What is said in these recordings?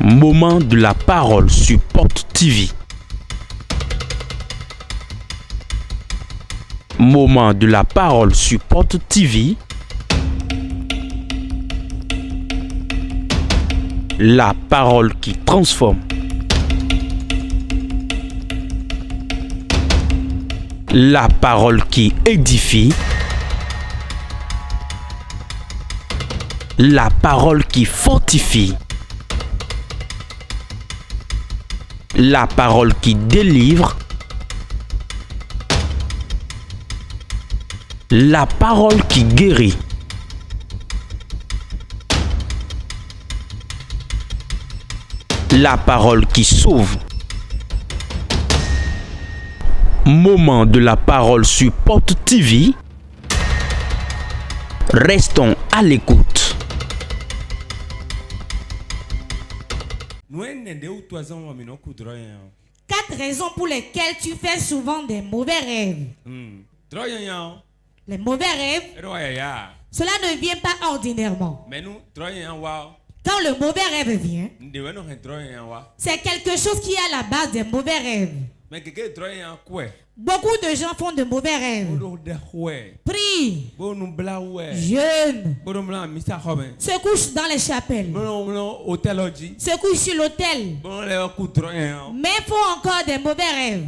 Moment de la parole sur Porte TV. Moment de la parole sur Porte TV. La parole qui transforme. La parole qui édifie. La parole qui fortifie. La parole qui délivre. La parole qui guérit. La parole qui sauve. Moment de la parole sur Porte TV. Restons à l'écoute. 4 raisons pour lesquelles tu fais souvent des mauvais rêves. Les mauvais rêves, cela ne vient pas ordinairement. Quand le mauvais rêve vient, c'est quelque chose qui est à la base des mauvais rêves. Beaucoup de gens font de mauvais rêves. Prient, jeûnent, se couchent dans les chapelles, se couchent sur l'autel, mais font encore des mauvais rêves.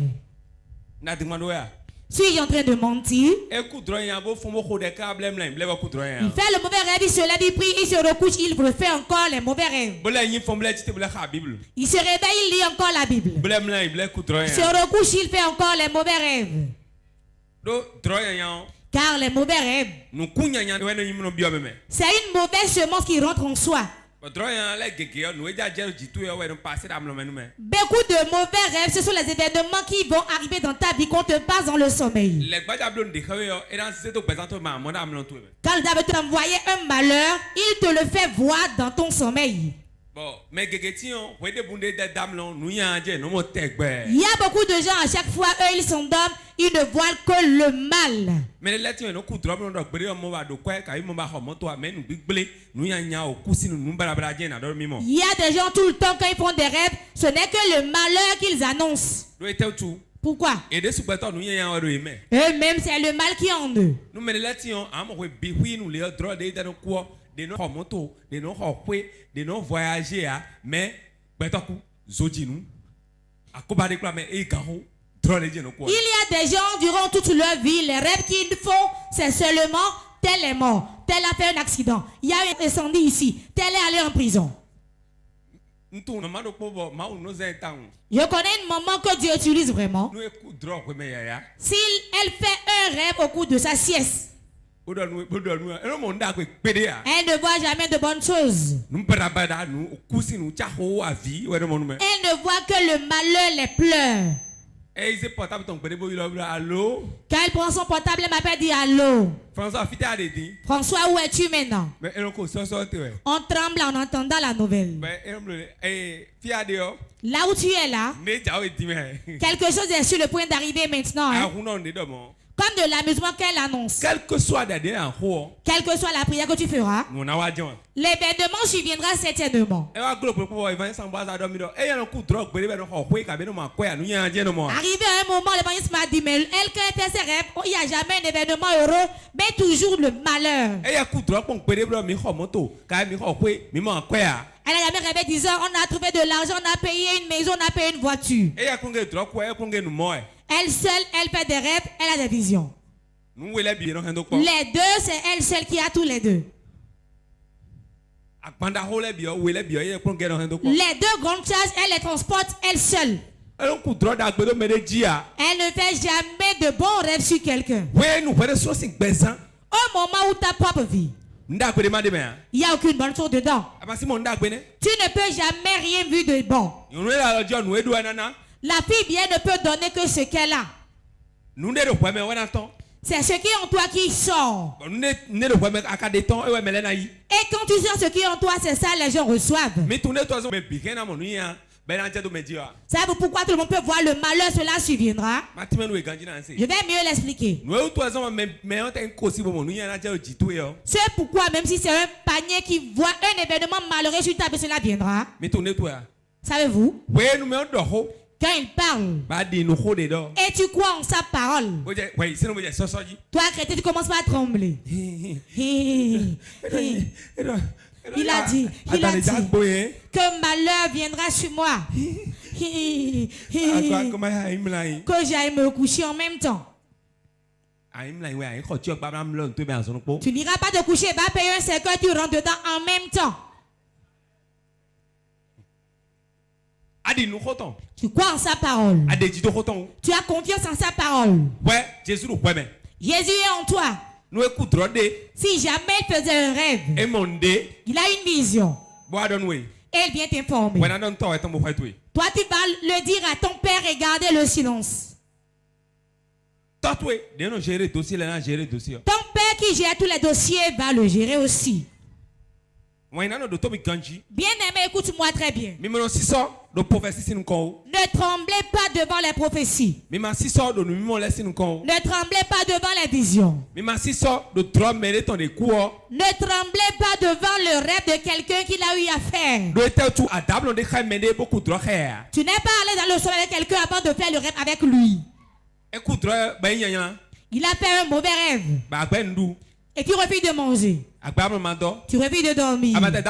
Suis-je en train de mentir? Il fait le mauvais rêve, il se lève, il prie, il se recouche, il refait encore les mauvais rêves. Il se réveille, il lit encore la Bible. Il se recouche, il fait encore les mauvais rêves. Car les mauvais rêves, c'est une mauvaise semence qui rentre en soi. Beaucoup de mauvais rêves, ce sont les événements qui vont arriver dans ta vie qu'on te passe dans le sommeil. Quand David veut t'envoyer un malheur, il te le fait voir dans ton sommeil. Il y a beaucoup de gens, à chaque fois, eux, ils s'endorment, ils ne voient que le mal. Il y a des gens tout le temps, quand ils font des rêves, ce n'est que le malheur qu'ils annoncent. Pourquoi? Eux-mêmes, c'est le mal qui est en eux. De non voyager mais il y a des gens durant toute leur vie, les rêves qu'ils font, c'est seulement tel est mort, tel a fait un accident, il y a un incendie ici, tel est allé en prison. Je connais une maman que Dieu utilise vraiment. Si elle fait un rêve au cours de sa sieste, elle ne voit jamais de bonnes choses. Elle ne voit que le malheur, les pleurs. Quand elle prend son portable, elle m'appelle, dit allô. François, où es-tu maintenant? On tremble en entendant la nouvelle. Là où tu es là, quelque chose est sur le point d'arriver maintenant. Comme de l'amusement qu'elle annonce. Quelle que soit la prière que tu feras, l'événement surviendra certainement. Arrivé à un moment, l'évangéliste m'a dit, mais elle, quand elle fait ses rêves, il n'y a jamais un événement heureux, mais toujours le malheur. Elle n'a jamais rêvé disant, on a trouvé de l'argent, on a payé une maison, on a payé une voiture. Elle seule, elle fait des rêves, elle a des visions. Les deux, c'est elle seule qui a tous les deux. Les deux grandes charges, elle les transporte elle seule. Elle ne fait jamais de bons rêves sur quelqu'un. Au moment où ta propre vie, il n'y a aucune bonne chose dedans. Tu ne peux jamais rien vu de bon. La fille bien ne peut donner que ce qu'elle a. C'est ce qui est en toi qui sort. Et quand tu sors ce qui est en toi, c'est ça les gens reçoivent. Savez-vous pourquoi tout le monde peut voir le malheur, cela surviendra? Je vais mieux l'expliquer. C'est pourquoi même si c'est un panier qui voit un événement malheureux sur ta vie, cela viendra. Savez-vous? Quand il parle et tu crois en sa parole, toi chrétien tu commences pas à trembler. Il a dit que malheur viendra sur moi, que j'aille me coucher en même temps. Tu n'iras pas te coucher, va payer un cercueil, tu rentres dedans en même temps. Tu crois en sa parole. Tu as confiance en sa parole. Jésus est en toi. Si jamais il faisait un rêve, il a une vision, et il vient t'informer. Toi, tu vas le dire à ton père et garder le silence. Ton père qui gère tous les dossiers va le gérer aussi. Bien aimé, écoute-moi très bien. Ne tremblez pas devant les prophéties. Ne tremblez pas devant les visions. Ne tremblez pas devant le rêve de quelqu'un qui l'a eu à faire. Tu n'es pas allé dans le sommeil avec quelqu'un avant de faire le rêve avec lui. Il a fait un mauvais rêve. Et tu refuses de manger. Tu refuses de dormir. Même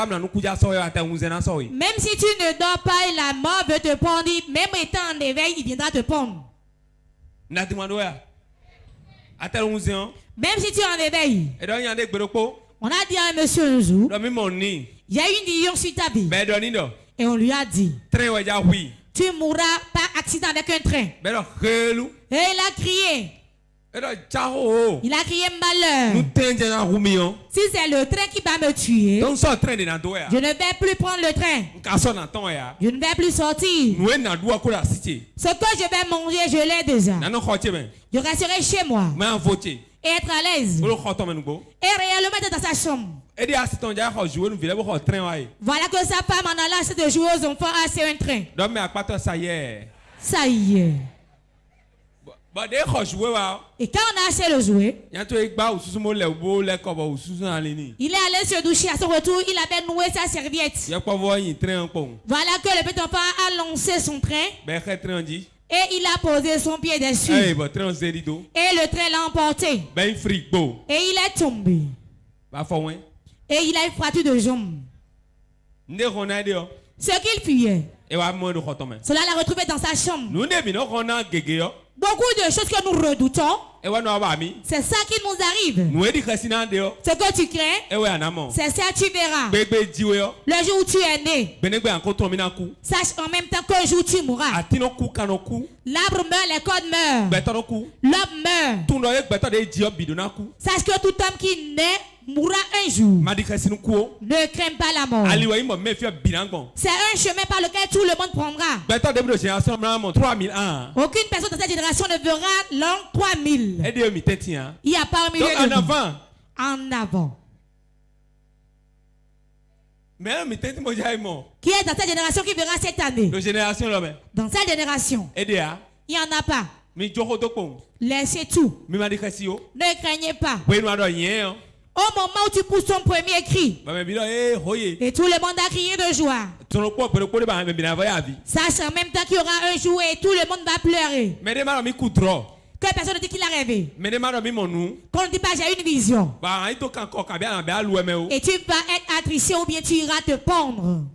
si tu ne dors pas et la mort veut te prendre, même étant en éveil, il viendra te prendre. Même si tu es en éveil. On a dit à un monsieur un jour, il y a une vision sur ta vie. Et on lui a dit, tu mourras par accident avec un train. Et il a crié. Il a crié malheur. Si c'est le train qui va me tuer, je ne vais plus prendre le train. Je ne vais plus sortir. Ce que je vais manger, je l'ai déjà. Je resterai chez moi et être à l'aise. Et réellement être dans sa chambre. Voilà que sa femme en allant de jouer aux enfants a acheté un train. Ça y est. Et quand on a acheté le jouet, il est allé se doucher. À son retour, il avait noué sa serviette. Voilà que le petit enfant a lancé son train. Et il a posé son pied dessus. Et le train l'a emporté. Et il est tombé. Et il a une fracture de jambe. Ce qu'il fuyait, cela l'a retrouvé dans sa chambre. Beaucoup de choses que nous redoutons, c'est ça qui nous arrive. Ce que tu crains, c'est ça que tu verras. Le jour où tu es né, sache en même temps qu'un jour tu mourras. L'arbre meurt, les cordes meurent. L'homme meurt. Sache que tout homme qui naît mourra un jour. Ne crains pas la mort. C'est un chemin par lequel tout le monde prendra. Aucune personne de cette génération ne verra l'an 3000. Il n'y a pas un milieu de nous. En avant. Qui est dans cette génération qui verra cette année? Dans cette génération, il n'y en a pas. Laissez tout. Ne craignez pas. Au moment où tu pousses ton premier cri, et tout le monde a crié de joie, sache en même temps qu'il y aura un jour et tout le monde va pleurer. Que personne ne dit qu'il a rêvé. Qu'on ne dit pas j'ai une vision. Et tu vas être attristé ou bien tu iras te pendre.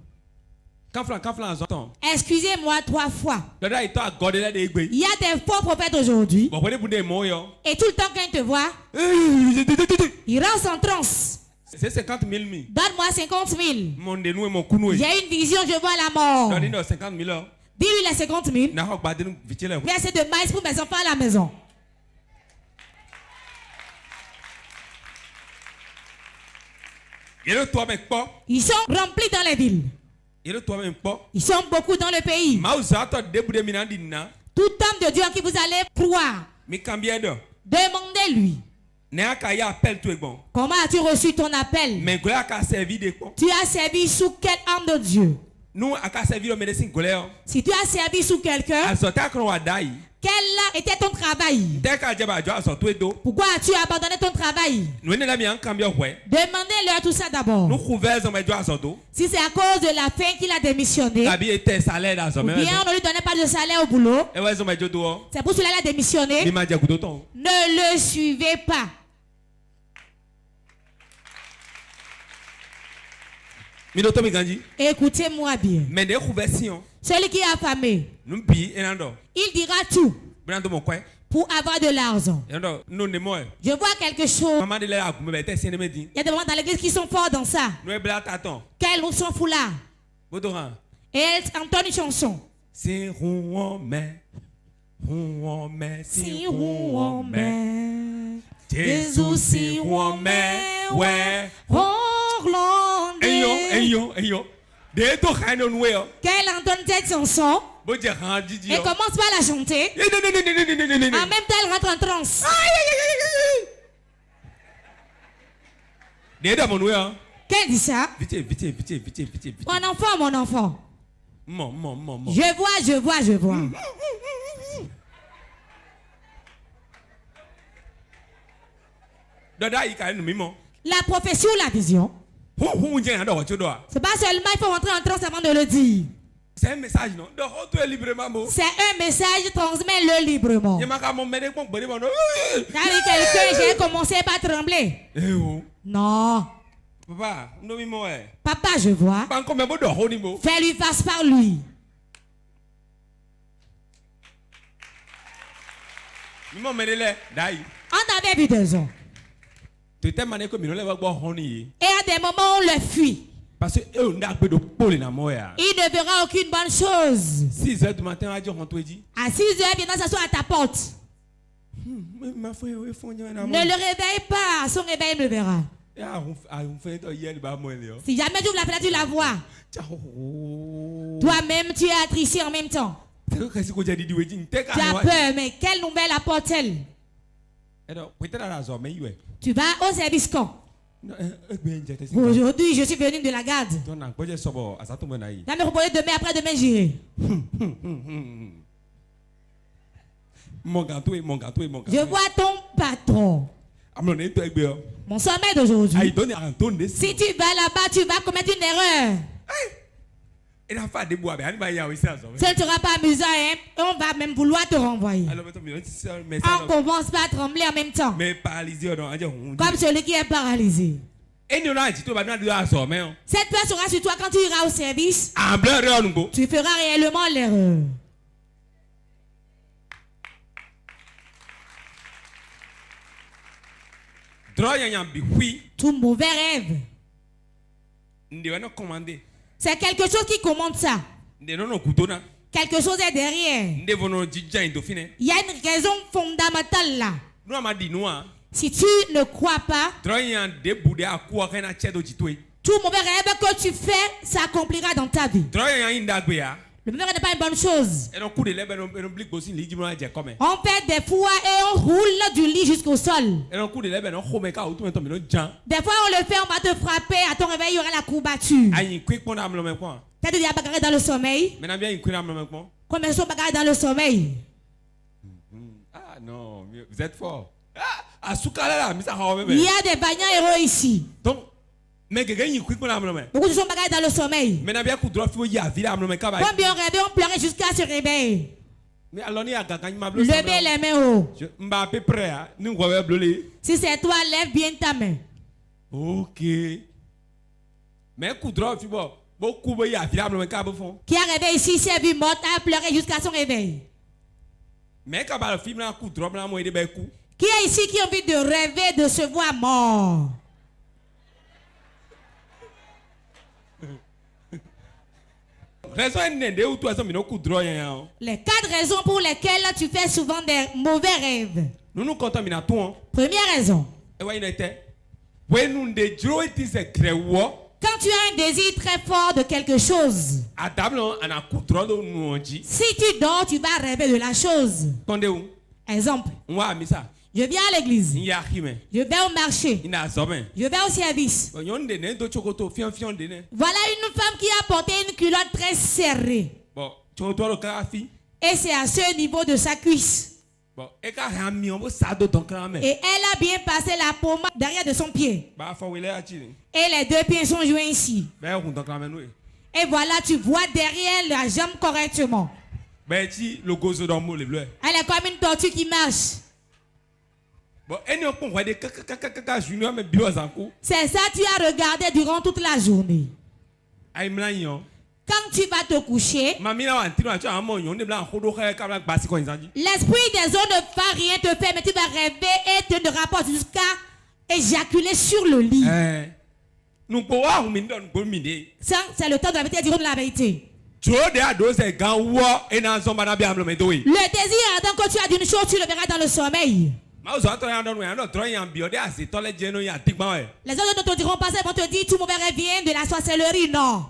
Excusez-moi 3 fois. Il y a des faux prophètes aujourd'hui. Et tout le temps quand il te voit, il rentre en transe. Donne-moi 50 000. J'ai une vision, je vois la mort. Dis-lui les 50 000. Mets assez de maïs pour mes enfants à la maison. Ils sont remplis dans les villes. Ils sont beaucoup dans le pays. Tout homme de Dieu en qui vous allez croire, demandez-lui. Comment as-tu reçu ton appel? Tu as servi sous quelle arme de Dieu? Si tu as servi sous quelqu'un, quel était ton travail? Pourquoi as-tu abandonné ton travail? Demandez-leur tout ça d'abord. Si c'est à cause de la faim qu'il a démissionné, ou bien on ne lui donnait pas de salaire au boulot, c'est pour cela qu'il a démissionné. Ne le suivez pas. Écoutez-moi bien. Celui qui est affamé, il dira tout pour avoir de l'argent. Je vois quelque chose. Il y a des moments dans l'église qui sont forts dans ça. Quels sont fous là? Et elle entend une chanson. Si Jésus, si ouais. Qu'elle entende cette chanson et commence par la chanter. En même temps, elle rentre en transe. Qu'elle dit ça? Mon enfant. Je vois. La prophétie ou la vision, c'est pas seulement il faut rentrer en transe avant de le dire. C'est un message, non? C'est un message, transmets-le librement. Quelqu'un, j'ai commencé par trembler. Non. Papa, je vois. Fais-lui face par lui. On avait vu des hommes. Et à des moments, on le fuit. Parce que il ne verra aucune bonne chose. 6 heures du matin, à 6 heures, viendra s'asseoir à ta porte. Ne le réveille pas. À son réveil, il le verra. Si jamais tu ouvres la fenêtre, tu la vois. Toi-même, tu es attristé en même temps. Tu as peur, mais quelle nouvelle apporte-t-elle? Tu vas au service quand? Aujourd'hui, je suis venu de la garde. Là, me reposer demain, après-demain, j'irai. Je vois ton patron. Mon sommeil d'aujourd'hui. Si tu vas là-bas, tu vas commettre une erreur. Ce ne sera pas amusant, hein? On va même vouloir te renvoyer. On commence par trembler en même temps. Comme celui qui est paralysé. Cette peur sera sur toi quand tu iras au service. Tu feras réellement l'erreur. Tout mauvais rêve. C'est quelque chose qui commande ça. Quelque chose est derrière. Il y a une raison fondamentale là. Si tu ne crois pas, tout mauvais rêve que tu fais s'accomplira dans ta vie. Le mauvais rêve n'est pas une bonne chose. On fait des fois et on roule du lit jusqu'au sol. Des fois on le fait, on va te frapper. À ton réveil, il y aura la courbature. T'as déjà bagarré dans le sommeil? Combien de sont bagarrés dans le sommeil? Ah non, vous êtes fort. Il y a des bagnants héros ici. Beaucoup de sont bagarrés dans le sommeil. Combien rêvaient, on pleurait jusqu'à se réveiller. Levez les mains haut. Si c'est toi, lève bien ta main. Ok. Mais qui a rêvé ici, s'est vu mort, a pleuré jusqu'à son réveil. Qui est ici qui a envie de rêver de se voir mort? Les 4 raisons pour lesquelles tu fais souvent des mauvais rêves. Première raison. Quand tu as un désir très fort de quelque chose, si tu dors, tu vas rêver de la chose. Exemple, Je viens à l'église. Je vais au marché. Je vais au service. Voilà une femme qui a porté une culotte très serrée. Et c'est à ce niveau de sa cuisse. Et elle a bien passé la pommade derrière de son pied. Et les deux pieds sont joints ici. Et voilà, tu vois derrière la jambe correctement. Elle est comme une tortue qui marche. C'est ça que tu as regardé durant toute la journée. Quand tu vas te coucher, l'esprit des eaux ne va rien te faire, mais tu vas rêver et te rapporter jusqu'à éjaculer sur le lit. Ça, c'est le temps de la vérité, diront de la vérité. Le désir ardent que tu as d'une chose, tu le verras dans le sommeil. Les autres ne te diront pas ça, ils vont te dire tout mauvais rêve vient de la sorcellerie, non.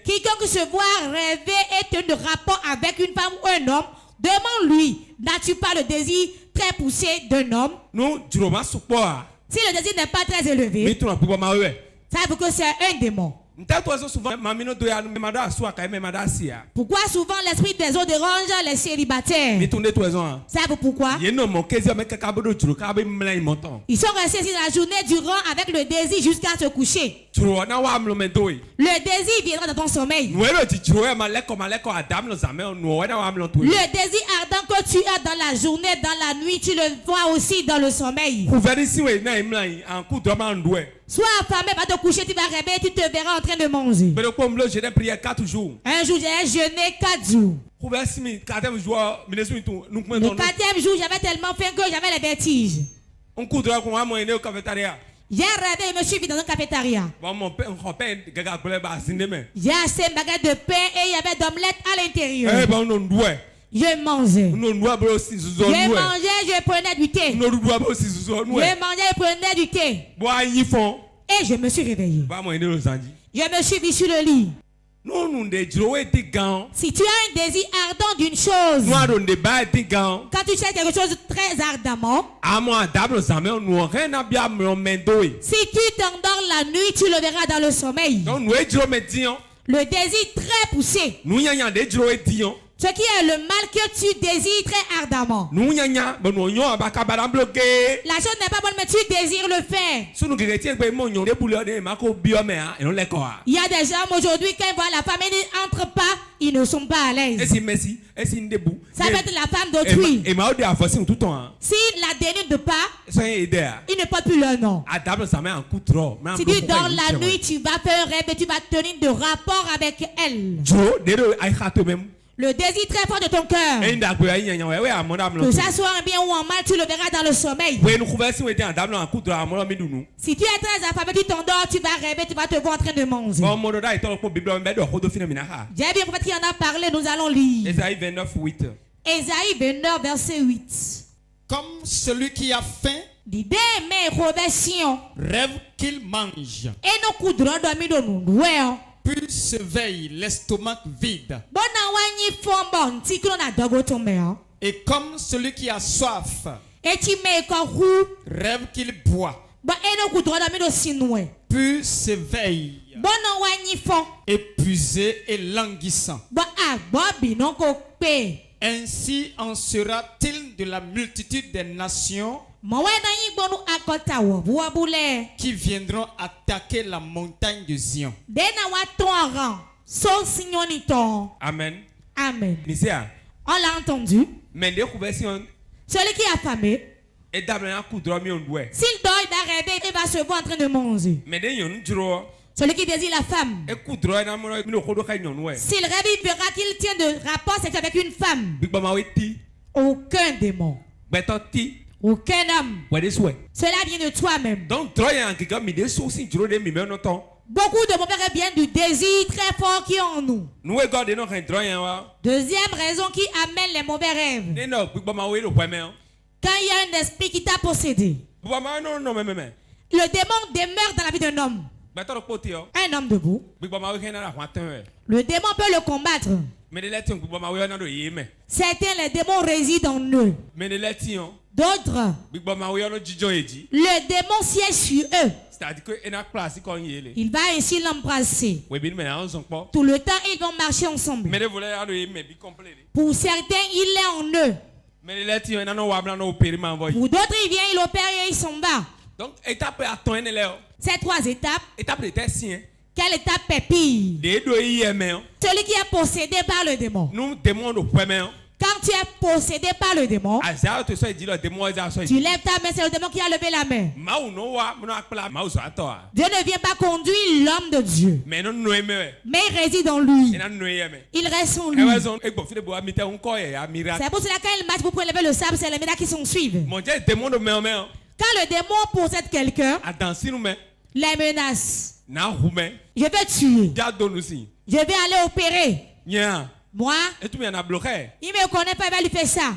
Quiconque se voit rêver et te de rapport avec une femme ou un homme, demande-lui, n'as-tu pas le désir très poussé d'un homme? Si le désir n'est pas très élevé, ça veut dire que c'est un démon. Pourquoi souvent l'esprit des eaux dérange les célibataires? Savez-vous pourquoi? Ils sont restés ici la journée durant avec le désir jusqu'à se coucher. Le désir viendra dans ton sommeil. Le désir ardent que tu as dans la journée, dans la nuit, tu le vois aussi dans le sommeil. Sois affamé, va te coucher, tu vas rêver, tu te verras en train de manger. Un jour, j'ai jeûné 4 jours. Le 4e jour, j'avais tellement faim que j'avais les vertiges. J'ai rêvé, je me suis vu dans une cafétéria. J'ai acheté une baguette de pain et il y avait d'omelette à l'intérieur. Je mangeais. Je prenais du thé. Je prenais du thé. Et je me suis réveillé. Je me suis mis sur le lit. Si tu as un désir ardent d'une chose, quand tu cherches quelque chose très ardemment, si tu t'endors la nuit, tu le verras dans le sommeil. Le désir très poussé. Ce qui est le mal que tu désires très ardemment. La chose n'est pas bonne, mais tu désires le faire. Il y a des gens aujourd'hui, quand ils voient la femme, ils n'entrent pas, ils ne sont pas à l'aise. Ça peut être la femme d'autrui. Si la dénude pas, ils ne portent plus leur nom. Si tu dors la nuit, tu vas faire un rêve et tu vas tenir de rapport avec elle. Le désir très fort de ton cœur, que ça soit en bien ou en mal, tu le verras dans le sommeil. Si tu es très affamé, tu t'endors, tu vas rêver, tu vas te voir en train de manger. J'ai bien compris qu'il en a parlé, nous allons lire. Ésaïe 29, verset 8. Comme celui qui a faim rêve qu'il mange, puis se veille l'estomac vide. Et comme celui qui a soif rêve qu'il boit, puis se veille épuisé et languissant. Ainsi en sera-t-il de la multitude des nations qui viendront attaquer la montagne de Zion. Amen. Amen. On l'a entendu. Celui qui est affamé, s'il dort, il va rêver, il va se voir en train de manger. Celui qui désire la femme, s'il rêve, il verra qu'il tient de rapport sexuel avec une femme. Aucun démon, aucun homme. Cela vient de toi-même. Beaucoup de mauvais rêves viennent du désir très fort qui est en nous. Deuxième raison qui amène les mauvais rêves. Quand il y a un esprit qui t'a possédé, le démon demeure dans la vie d'un homme. Un homme debout. Le démon peut le combattre. Certains, les démons résident en eux. D'autres, le démon siège sur eux. Il va ainsi l'embrasser. Tout le temps, ils vont marcher ensemble. Pour certains, il est en eux. Pour d'autres, il vient, il opère et il s'en va. Donc, ces 3 étapes. Quelle étape est pire? Celui qui est possédé par le démon. Quand tu es possédé par le démon, tu lèves ta main, c'est le démon qui a levé la main. Dieu ne vient pas conduire l'homme de Dieu, mais il réside en lui. Il reste en lui. C'est pour cela quand il marche pour prélever le sable, c'est les miracles qui s'en suivent. Quand le démon possède quelqu'un, les menaces. Je vais tuer. Je vais aller opérer. Moi, il ne me connaît pas, il va lui faire ça.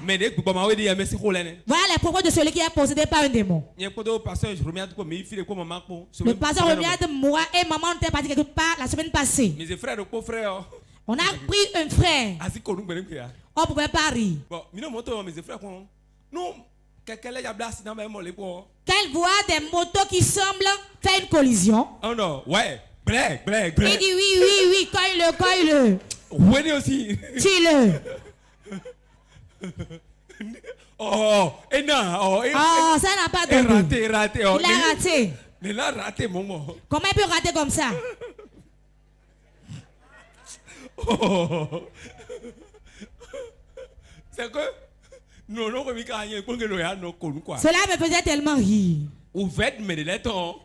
Voilà les propos de celui qui est possédé par un démon. Le pasteur regarde moi et maman, on était parti quelque part la semaine passée. On a pris un frère. On ne pouvait pas rire. Quand il voit des motos qui semblent faire une collision, oh non, ouais, blé. Il dit oui, coille-le. Oui aussi. Tue-le. Ça n'a pas de raté. Il a raté. Il a raté, maman. Comment il peut rater comme ça? C'est que cela me faisait tellement rire.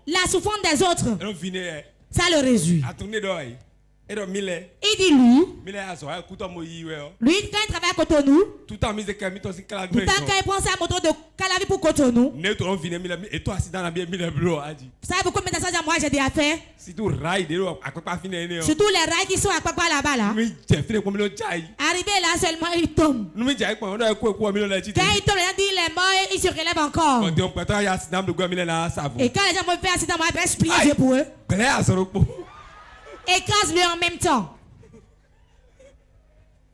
La souffrance des autres, ça le résout. Il dit lui, quand il travaille à Cotonou, tout le temps quand il prend sa moto de Calavi pour Cotonou, vous savez pourquoi maintenant ça moi j'ai des affaires? Surtout les rails qui sont à Papa là-bas là. Arrivé là seulement il tombe. Quand il tombe, il dit il est mort et il se relève encore. Et quand les gens me font accident, moi je vais prier pour eux. Écrase-le en même temps.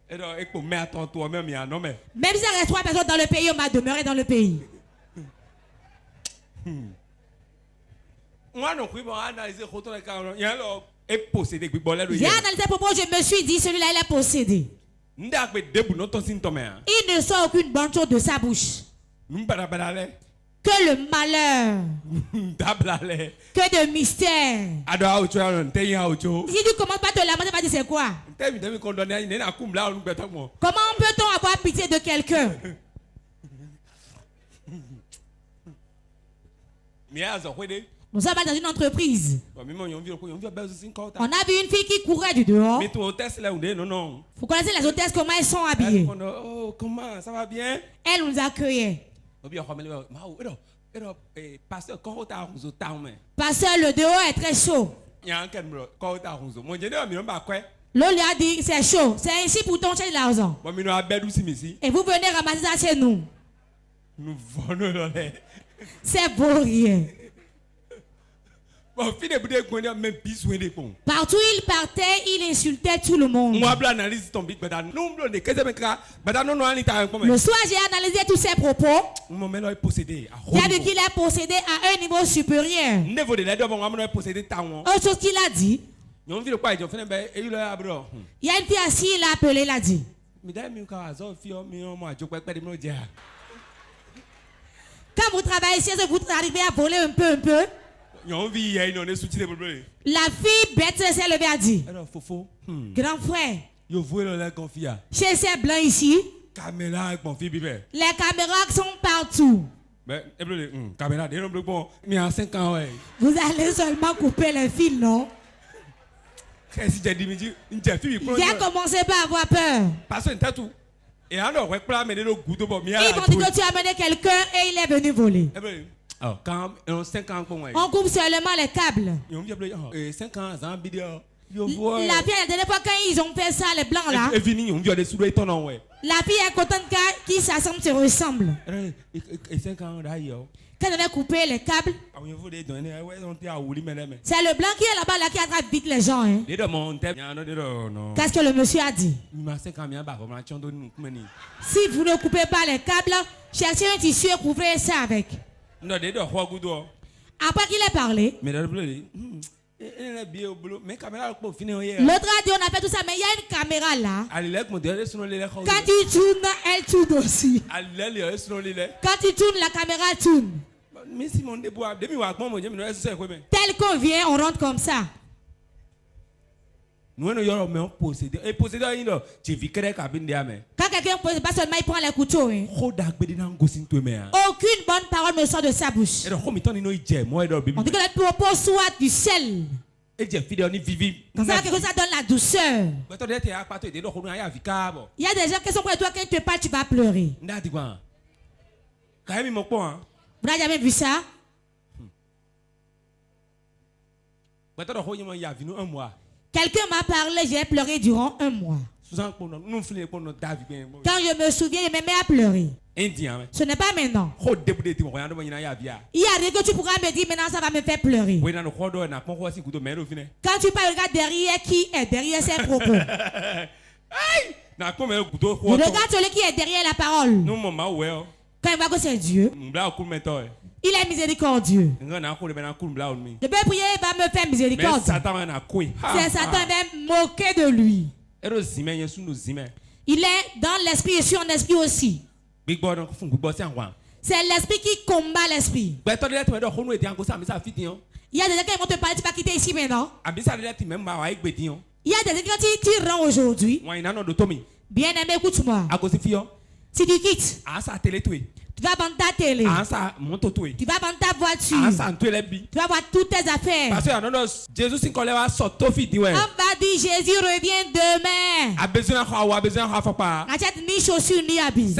Même si il reste 3 personnes dans le pays, on va demeurer dans le pays. J'ai analysé pourquoi je me suis dit celui-là il est possédé. Il ne sort aucune bonne chose de sa bouche. Que le malheur. Que de mystère. Si tu commences pas à te lamenter, tu vas dire c'est quoi? Comment peut-on avoir pitié de quelqu'un? Nous sommes dans une entreprise. On a vu une fille qui courait du dehors. Vous connaissez les hôtesses, comment elles sont habillées? Oh, comment? Ça va bien? Elles nous accueillaient. Pasteur, le dehors est très chaud. L'autre lui a dit c'est chaud. C'est ici pour ton chercher l'argent. Et vous venez ramasser ça chez nous. C'est beau rien. Partout il partait, il insultait tout le monde. Le soir, j'ai analysé tous ses propos. J'ai vu qu'il est possédé à un niveau supérieur. Autre chose qu'il a dit. Il y a une fille assise, il a appelé, il a dit. Quand vous travaillez ici, vous arrivez à voler un peu. La fille bête s'est levée et dit grand frère, chez ces blancs ici, les caméras sont partout. Vous allez seulement couper les fils, non? J'ai commencé par avoir peur. Ils vont dire que tu as amené quelqu'un et il est venu voler. On coupe seulement les câbles. La fille, la dernière fois quand ils ont fait ça, les blancs là, la fille est contente quand qui s'assemblent se ressemblent. Quand on a coupé les câbles, c'est le blanc qui est là-bas là, qui attrape vite les gens. Hein. Qu'est-ce que le monsieur a dit? Si vous ne coupez pas les câbles, cherchez un tissu et couvrez ça avec. Après qu'il ait parlé, l'autre a dit on a fait tout ça, mais il y a une caméra là. Quand tu tournes, elle tourne aussi. Quand tu tournes, la caméra tourne. Tel qu'on vient, on rentre comme ça. Quand quelqu'un possède, pas seulement il prend les couteaux. Hein. Aucune bonne parole ne sort de sa bouche. On dit que le propos soit du sel. Comme ça, ça donne la douceur. Il y a des gens qui sont près de toi, quand tu te parles, tu vas pleurer. Vous n'avez jamais vu ça? Quelqu'un m'a parlé, j'ai pleuré durant 1 mois. Quand je me souviens, je me mets à pleurer. Ce n'est pas maintenant. Il y a rien que tu pourras me dire, maintenant ça va me faire pleurer. Quand tu parles, regarde derrière qui est derrière ses propos. Regarde celui qui est derrière la parole. Quand il voit que c'est Dieu, il est miséricordieux. Je peux prier, il va me faire miséricorde. C'est Satan qui va moquer de lui. Il est dans l'esprit et sur l'esprit aussi. C'est l'esprit qui combat l'esprit. Il y a des gens qui vont te parler, tu vas quitter ici maintenant. Il y a des gens qui tu rends aujourd'hui. Bien aimé, écoute-moi. Si tu quittes, tu vas vendre ta télé. Tu vas vendre ta voiture. Tu vas voir toutes tes affaires. On va dire Jésus revient demain. N'achète ni chaussures ni habits.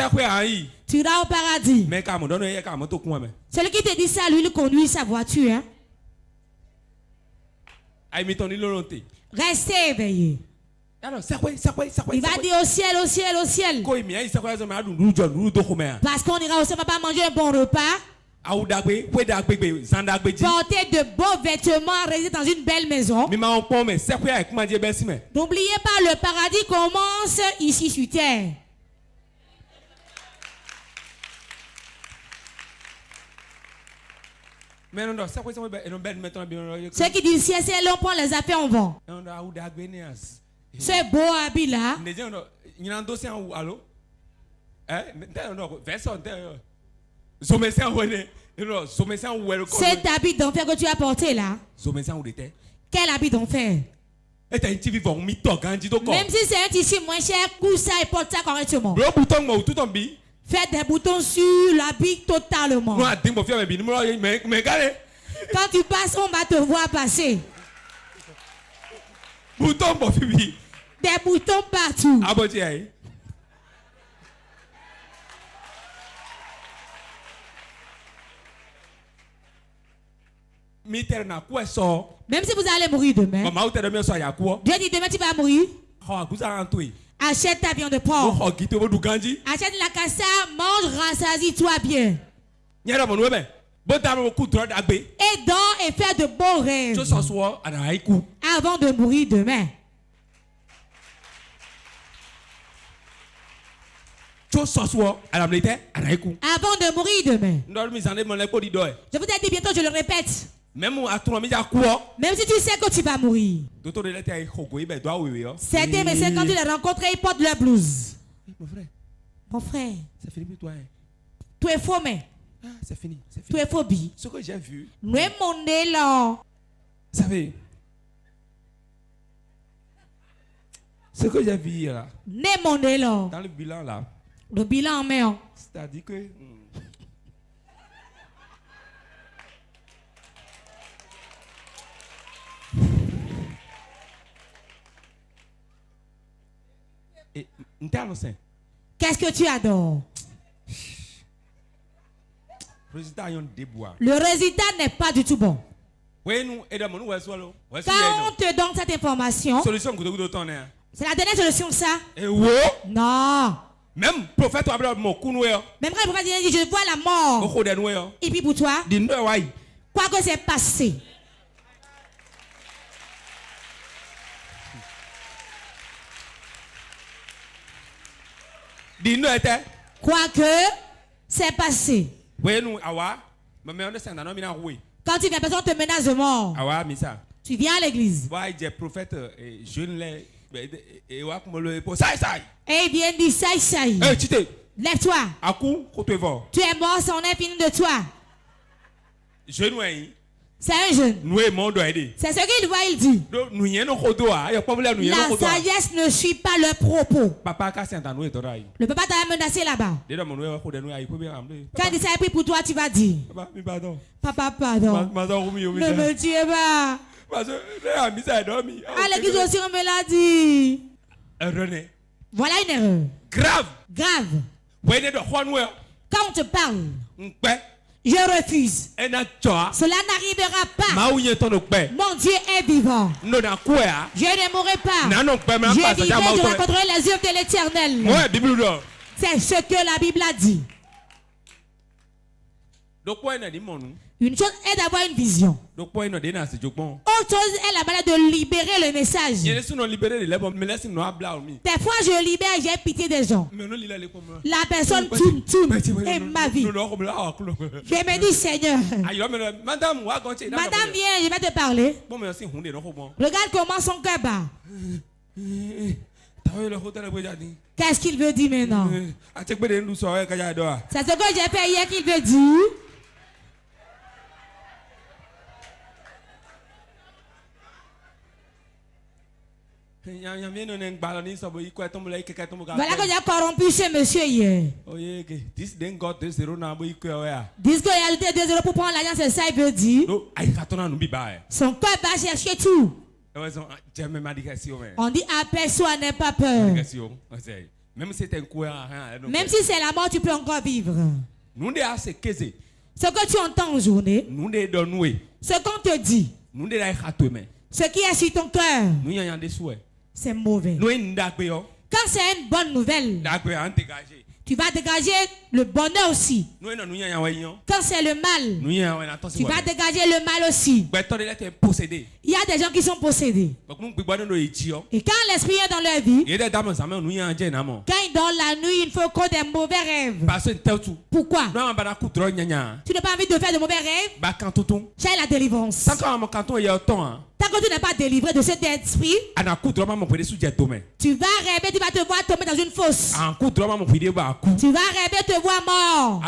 Tu iras au paradis. Celui qui te dit ça, lui, il conduit sa voiture. Hein? Restez éveillés. Il va dire au ciel, au ciel, au ciel. Parce qu'on ira au ciel, on ne va pas manger un bon repas. Porter de beaux vêtements, résider dans une belle maison. N'oubliez pas, le paradis commence ici sur terre. Ceux qui disent ciel, c'est on prend les affaires, on vend. Ce beau habit là. Cet habit d'enfer que tu as porté là. Quel habit d'enfer? Même si c'est un tissu moins cher, couche ça et porte ça correctement. Faites des boutons sur l'habit totalement. Quand tu passes, on va te voir passer. Des boutons partout. Même si vous allez mourir demain, Dieu dit demain tu vas mourir. Achète ta viande de porc. Achète la cassa, mange, rassasie-toi bien. Et dors et fais de beaux rêves avant de mourir demain. Avant de mourir demain. Je vous ai dit bientôt, je le répète. Même si tu sais que tu vas mourir. Certains médecins, quand tu les rencontres, ils portent leur blouse. Mon frère. C'est fini pour toi. Tu es faux, mais. C'est fini. Tu es phobie. Ce que j'ai vu. Nous sommes là. Vous savez. Ce que j'ai vu là. Dans le bilan là. Le bilan en main. C'est-à-dire que. Qu'est-ce que tu adores? Le résultat n'est pas du tout bon. Quand on te donne cette information, c'est la dernière solution ça? Non. Même prophète Abraham mon kunwe. Même quand le prophète dit je vois la mort. Et puis pour toi, quoi que c'est passé. Quoi que c'est passé. Quand tu viens, personne te menace de mort. Tu viens à l'église. Et il vient dire saï. Lève-toi. Tu es mort, son est fini de toi. C'est un jeune. C'est ce qu'il voit, il dit. La sagesse ne suit pas le propos. Le papa t'a menacé là-bas. Quand il s'est pris pour toi, tu vas dire. Papa, pardon. Ne me tuez pas. À l'église aussi, on me l'a dit. Voilà une erreur. Grave. Quand on te parle, je refuse. Cela n'arrivera pas. Mon Dieu est vivant. Je ne mourrai pas. Je vivrai, je rencontrerai les œuvres de l'Éternel. C'est ce que la Bible a dit. Une chose est d'avoir une vision. Autre chose est la manière de libérer le message. Des fois je libère, j'ai pitié des gens. La personne tourne et ma vie. Je me dis Seigneur. Madame viens, je vais te parler. Regarde comment son cœur bat. Qu'est-ce qu'il veut dire maintenant? C'est ce que j'ai fait hier qu'il veut dire. Voilà que j'ai corrompu ce monsieur hier. Disque réalité 2-0 pour prendre l'alliance, c'est ça il veut dire. Son cœur va chercher tout. On dit aperçois, n'aie pas peur. Même si c'est la mort, tu peux encore vivre. Ce que tu entends en journée, ce qu'on te dit, ce qui est sur ton cœur, c'est mauvais. Quand c'est une bonne nouvelle, tu vas dégager le bonheur aussi. Quand c'est le mal, tu vas dégager le mal aussi. Il y a des gens qui sont possédés. Et quand l'esprit est dans leur vie, quand ils dorment la nuit, il faut qu'on ait des mauvais rêves. Pourquoi? Tu n'as pas envie de faire de mauvais rêves? J'ai la délivrance. Tant que tu n'es pas délivré de cet esprit, tu vas rêver, tu vas te voir tomber dans une fosse. Tu vas rêver te voir mort.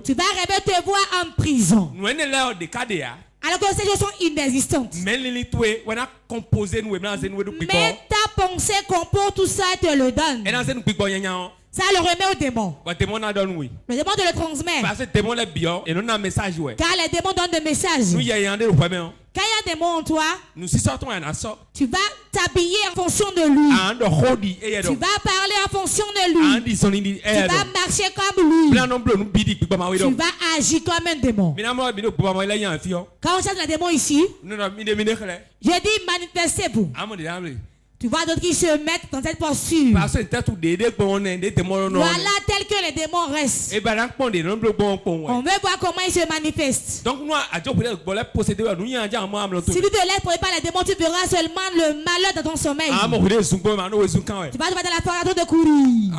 Tu vas rêver te voir en prison. Alors que ces choses sont inexistantes. Mais ta pensée compose tout ça et te le donne. Ça le remet au démon. Le démon te le transmet. Car les démons donnent des messages. Quand il y a des mots en toi, tu vas t'habiller en fonction de lui. Tu vas parler en fonction de lui. Tu vas marcher comme lui. Tu vas agir comme un démon. Quand on cherche le démon ici, je dis manifestez-vous. Tu vois d'autres qui se mettent dans cette posture. Voilà tel que les démons restent. On veut voir comment ils se manifestent. Si tu te laisses pour pas les démons, tu verras seulement le malheur dans ton sommeil. Tu vas dans la forêt de courir.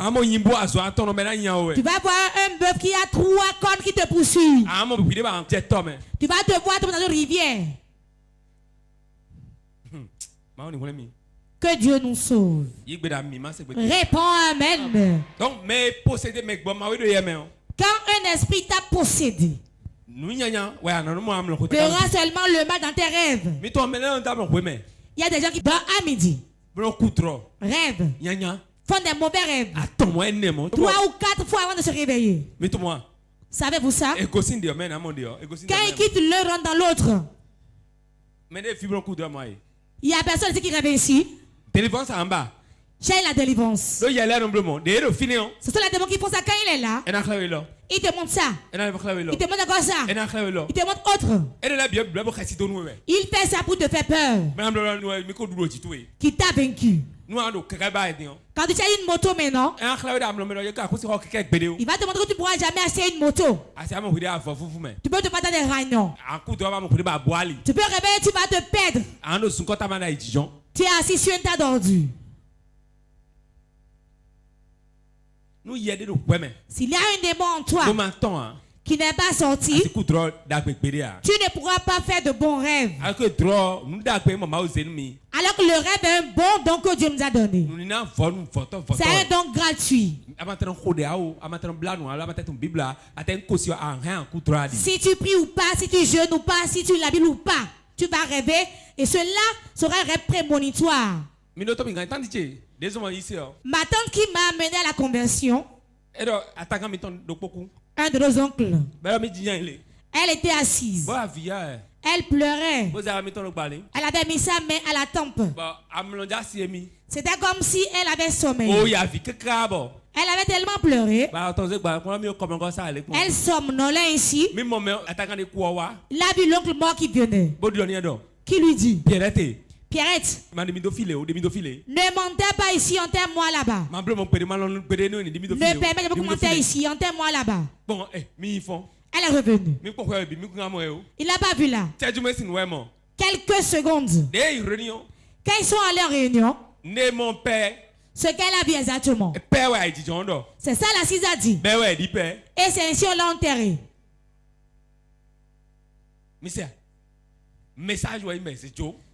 Tu vas voir un bœuf qui a 3 cornes qui te poursuivent. Tu vas te voir tomber dans une rivière. Que Dieu nous sauve. Réponds amen. Quand un esprit t'a possédé, tu auras seulement le mal dans tes rêves. Il y a des gens qui dorment à midi, rêvent, font des mauvais rêves 3 ou 4 fois avant de se réveiller. Savez-vous ça? Quand ils quittent l'un, rentrent dans l'autre. Il y a personne ici qui rêve ici. Délivrance en bas. J'ai la délivrance. Ce sont les démons qui font ça quand il est là. Il te montre ça. Il te montre encore ça. Il te montre autre. Il fait ça pour te faire peur. Qui t'a vaincu. Quand tu as une moto maintenant, il va te montrer que tu ne pourras jamais acheter une moto. Tu peux te battre dans des réunions. Tu peux réveiller, tu vas te perdre. Tu es assis sur une tas d'ordures. S'il y a un démon en toi qui n'est pas sorti, tu ne pourras pas faire de bons rêves. Alors que le rêve est un bon don que Dieu nous a donné. C'est un don gratuit. Si tu pries ou pas, si tu jeûnes ou pas, si tu lis la Bible ou pas, tu vas rêver et cela sera un rêve prémonitoire. Ma tante qui m'a amené à la conversion, un de nos oncles, elle était assise. Elle pleurait. Elle avait mis sa main à la tempe. C'était comme si elle avait sommeil. Elle avait tellement pleuré. Elle somnolait ici. Il a vu l'oncle mort qui venait. Qui lui dit: Pierrette, ne montez pas ici, enterre-moi là-bas. Ne permettez pas de monter ici, enterre-moi là-bas. Elle est revenue. Il n'a pas vu là. Quelques secondes. Quand ils sont allés en réunion, ce qu'elle a vu exactement, c'est ça la Cise a dit. Et c'est ainsi on l'a enterré.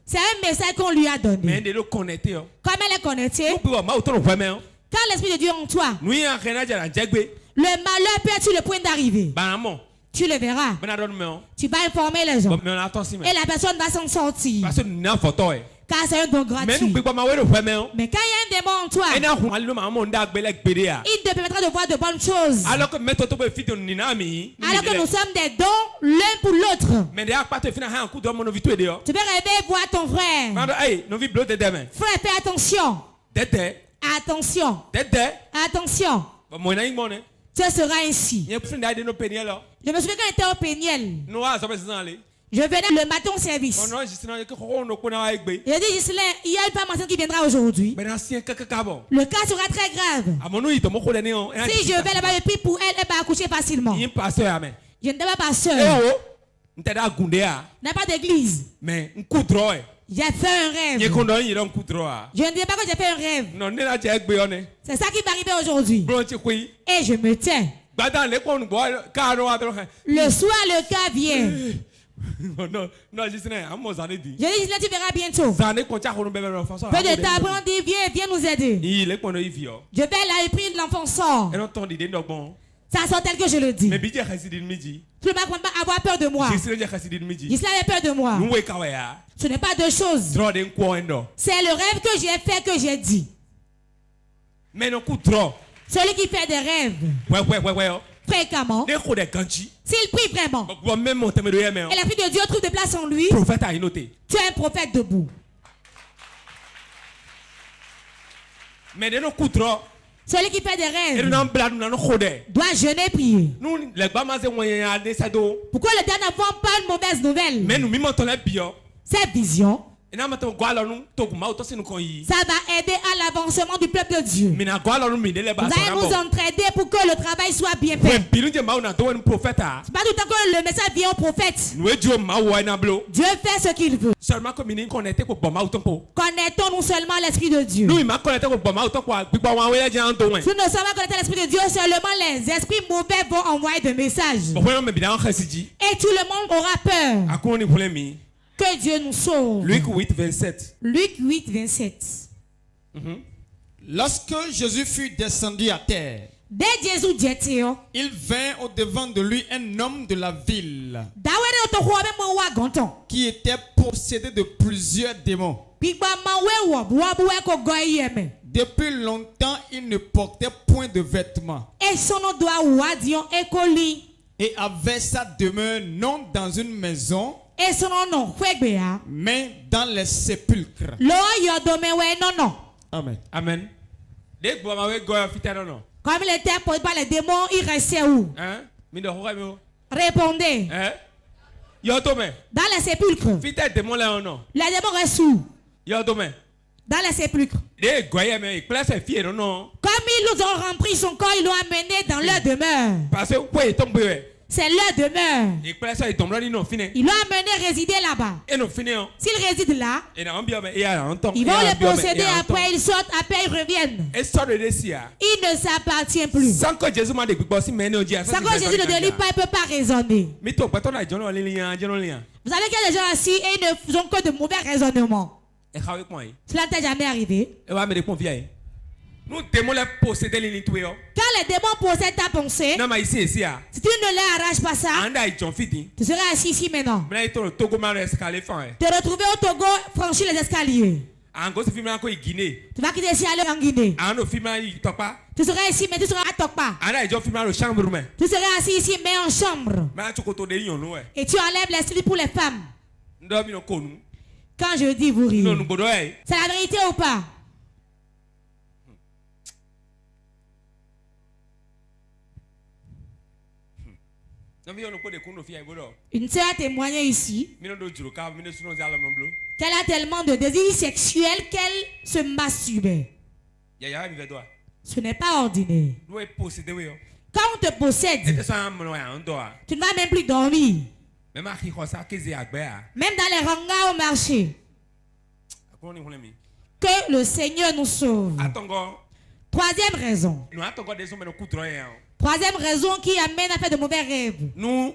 C'est un message qu'on lui a donné. Comme elle est connectée, quand l'Esprit de Dieu est en toi, le malheur peut être sur le point d'arriver. Tu le verras. Tu vas informer les gens. Et la personne va s'en sortir. Car c'est un don gratuit. Mais quand il y a un démon en toi, il te permettra de voir de bonnes choses. Alors que nous sommes des dons l'un pour l'autre. Tu peux rêver voir ton frère. Frère, fais attention. Attention. Attention. Ce sera ainsi. Je me souviens quand j'étais au Péniel. Je venais le matin au service. Je dis, Gislain, il y a une femme enceinte qui viendra aujourd'hui. Le cas sera très grave. Si je vais là-bas et puis pour elle, elle va accoucher facilement. Je n'étais pas pasteur. Je n'ai pas d'église. J'ai fait un rêve. Je ne dis pas que j'ai fait un rêve. C'est ça qui m'est arrivé aujourd'hui. Et je me tiens. Le soir, le cas vient. Je dis, là, tu verras bientôt. Peu de temps après, on dit, viens nous aider. Je vais là et puis l'enfant sort. Ça sort tel que je le dis. Tu ne vas pas avoir peur de moi. Gisela avait peur de moi. Ce n'est pas deux choses. C'est le rêve que j'ai fait que j'ai dit. Celui qui fait des rêves fréquemment, s'il prie vraiment, et l'Esprit de Dieu trouve de place en lui, tu es un prophète debout. Celui qui fait des rêves doit jeûner et prier. Pourquoi le diable n'avons pas une mauvaise nouvelle? Cette vision, ça va aider à l'avancement du peuple de Dieu. Vous allez nous entraider pour que le travail soit bien fait. C'est pas tout le temps que le message vient au prophète. Dieu fait ce qu'il veut. Connectons-nous seulement à l'Esprit de Dieu. Si nous ne sommes pas connectés à l'Esprit de Dieu, seulement les esprits mauvais vont envoyer des messages. Et tout le monde aura peur. Que Dieu nous sauve. Luc 8, 27. Luc 8, 27. Lorsque Jésus fut descendu à terre, il vint au devant de lui un homme de la ville qui était possédé de plusieurs démons. Depuis longtemps, il ne portait point de vêtements et avait sa demeure non dans une maison, mais dans les sépulcres. Amen. Amen. Comme il était posé par les démons, il restait où? Répondez. Dans les sépulcres. Les démons restent où? Dans les sépulcres. Comme ils ont rempli son corps, ils l'ont amené dans leur demeure. C'est leur demeure. Ils l'ont amené résider là-bas. S'ils résident là, ils vont les posséder après, ils sortent, après ils reviennent. Il ne s'appartient plus. Sans que Jésus ne délivre pas, il ne peut pas raisonner. Vous savez qu'il y a des gens assis et ils ne font que de mauvais raisonnements. Cela t'est jamais arrivé? Nous démons les posséder les nettoyer. Quand les démons possèdent ta pensée, si tu ne leur arraches pas ça, tu seras assis ici maintenant. Te retrouver au Togo, franchir les escaliers. Tu vas quitter ici aller en Guinée. Tu seras ici, mais tu seras à Tokpa. Tu seras assis ici, mais en chambre. Et tu enlèves les slips pour les femmes. Quand je dis vous riez, c'est la vérité ou pas? Une sœur a témoigné ici qu'elle a tellement de désirs sexuels qu'elle se masturbait. Ce n'est pas ordinaire. Quand on te possède, tu ne vas même plus dormir. Même dans les hangars au marché. Que le Seigneur nous sauve. Troisième raison. Troisième raison qui amène à faire de mauvais rêves. Quand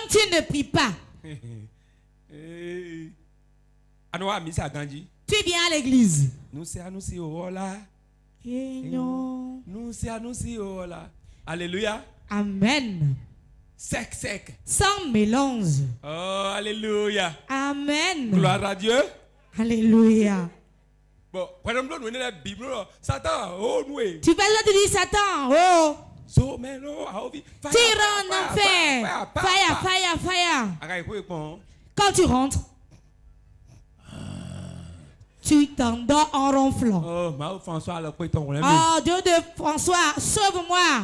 tu ne pries pas, tu viens à l'église. Alléluia. Amen. Sec. Sans mélange. Oh, alléluia. Amen. Gloire à Dieu. Alléluia. Bon, Satan, oh, nous. Tu vas te dire Satan, oh. Tire en enfer. Fire. Quand tu rentres, tu t'endors en ronflant. Oh, Dieu de François, sauve-moi.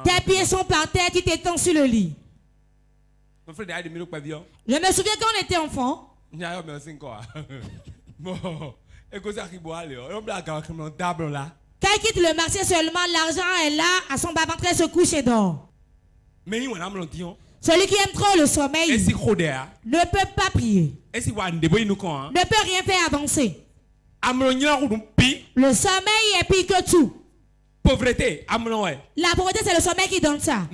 Tes pieds sont par terre, tu t'étends sur le lit. Je me souviens quand on était enfant. Quand il quitte le marché seulement, l'argent est là, à son bas ventre, se couche et dort. Celui qui aime trop le sommeil ne peut pas prier, ne peut rien faire avancer. Le sommeil est pire que tout. Pauvreté, la pauvreté, c'est le sommeil qui donne ça.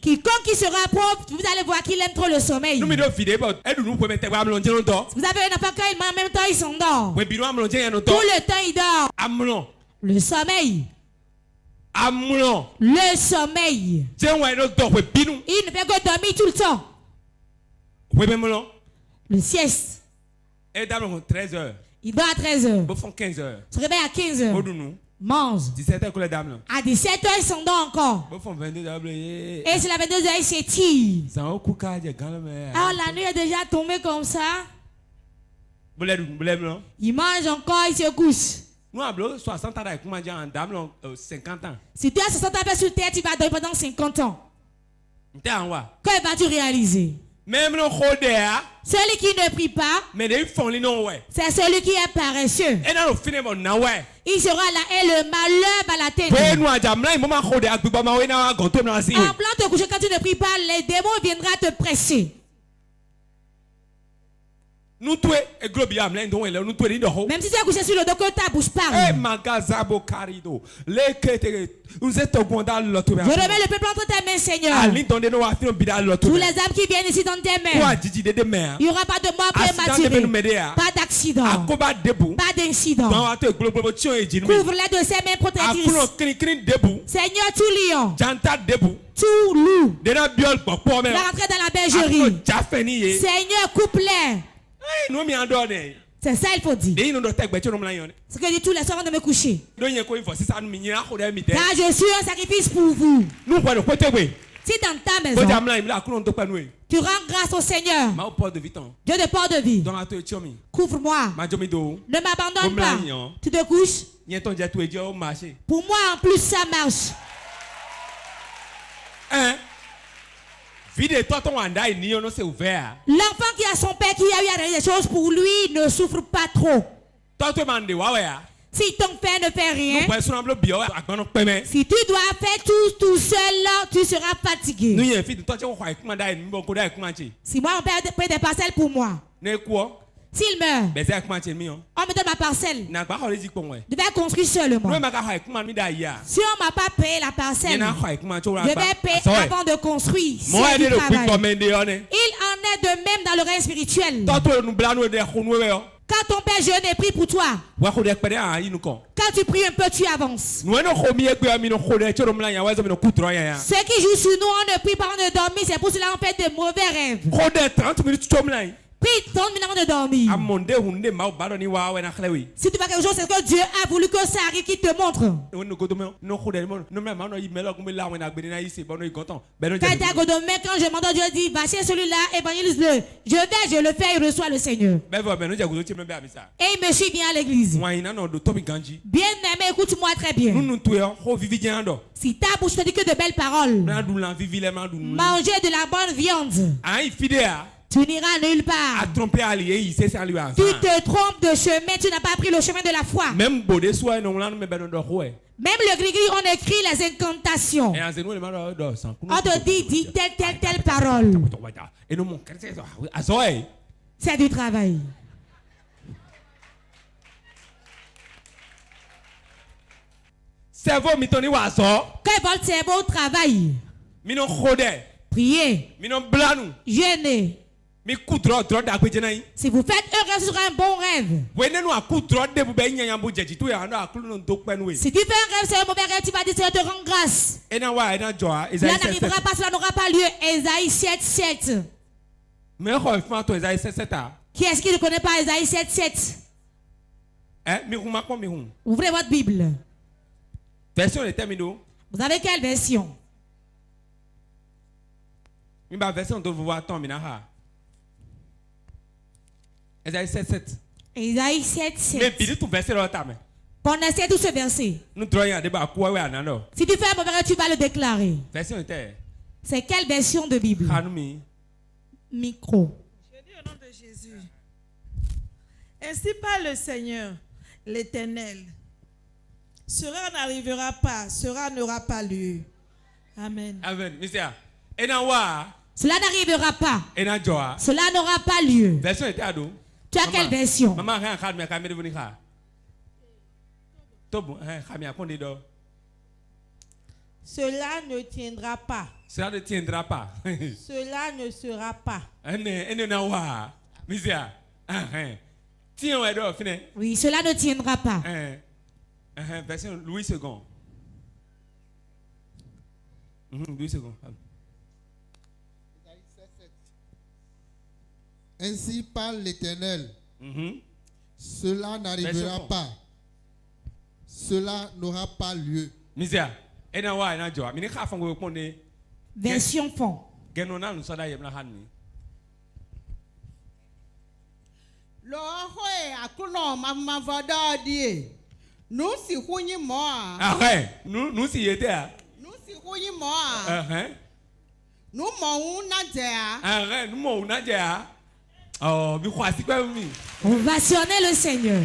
Quiconque qui sera pauvre, vous allez voir qu'il aime trop le sommeil. Vous avez un enfant, quand il mange, en même temps il s'endort. Tout le temps il dort. Le sommeil. Le sommeil. Il ne fait que dormir tout le temps. Le sieste. Il dort à 13h. Se réveille à 15h. Mange. À 17h, il s'endort encore. Et c'est la 22h, il s'étire. Alors la nuit est déjà tombée comme ça. Il mange encore, il se couche. Si tu as 60 ans sur terre, tu vas dormir pendant 50 ans. Que vas-tu réaliser? Celui qui ne prie pas, c'est celui qui est paresseux. Il sera là et le malheur va l'atteindre. En plan de coucher, quand tu ne pries pas, les démons viendront te presser. Même si tu es couché sur le dos, que ta bouche parle. Je remets le peuple entre tes mains, Seigneur. Tous les âmes qui viennent ici dans tes mains. Il n'y aura pas de mort prématurée. Pas d'accident. Pas d'incident. Couvre-les de ses mains protectrices. Seigneur, tout lion. Tout loup. Va rentrer dans la bergerie. Seigneur, coupe-les. C'est ça il faut dire. Ce que je dis tous les soirs avant de me coucher. Car je suis un sacrifice pour vous. Si dans ta maison, tu rends grâce au Seigneur, Dieu de port de vie, couvre-moi, ne m'abandonne pas. Tu te couches. Pour moi en plus ça marche. L'enfant qui a son père qui a eu à réaliser des choses pour lui ne souffre pas trop. Si ton père ne fait rien, si tu dois faire tout seul, là, tu seras fatigué. Si moi, mon père prend des parcelles pour moi, s'il meurt, on me donne ma parcelle. Je vais construire seulement. Si on ne m'a pas payé la parcelle, je vais payer avant de construire. Il en est de même dans le règne spirituel. Quand ton père jeûne et prie pour toi, quand tu pries un peu, tu avances. Ceux qui jouent sur nous, on ne prie pas, on ne dormit, c'est pour cela qu'on fait de mauvais rêves. Prie 30 minutes avant de dormir. Si tu fais quelque chose, c'est que Dieu a voulu que ça arrive, qu'il te montre. Quand je m'entends, Dieu dit, va chez celui-là, évangélise-le. Je le fais, il reçoit le Seigneur. Et il me suit bien à l'église. Bien aimé, écoute-moi très bien. Si ta bouche te dit que de belles paroles, manger de la bonne viande, tu n'iras nulle part. Tu te trompes de chemin, tu n'as pas pris le chemin de la foi. Même le gris-gris, on écrit les incantations. On te dit, dis telle parole. C'est du travail. Que votre cerveau travaille. Priez. Jeûnez. Si vous faites un rêve, ce sera un bon rêve. Si tu fais un rêve, c'est un mauvais rêve, tu vas dire Seigneur te rend grâce. Cela n'arrivera pas, cela n'aura pas lieu. Ésaïe 7:7. Qui est-ce qui ne connaît pas Ésaïe 7:7? Ouvrez votre Bible. Vous avez quelle version? Ésaïe 7:7. Ésaïe 7:7. Prononce tout ce verset. Si tu fais un mauvais rêve, tu vas le déclarer. C'est quelle version de Bible? Micro. Je dis au nom de Jésus. Ainsi parle le Seigneur, l'Éternel. Cela n'arrivera pas, cela n'aura pas lieu. Amen. Amen. Cela n'arrivera pas. Cela n'aura pas lieu. Tu as quelle version? Cela ne tiendra pas. Cela ne tiendra pas. Cela ne sera pas. Oui, cela ne tiendra pas. Version Louis II. Louis II. Ainsi parle l'Éternel. Cela n'arrivera pas. Cela n'aura pas lieu. Version fond. Nous si hunyi moa. Nous si était. Nous si hunyi moa. Nous mon nadea. Nous mon nadea. Oh, Ovationnez le Seigneur.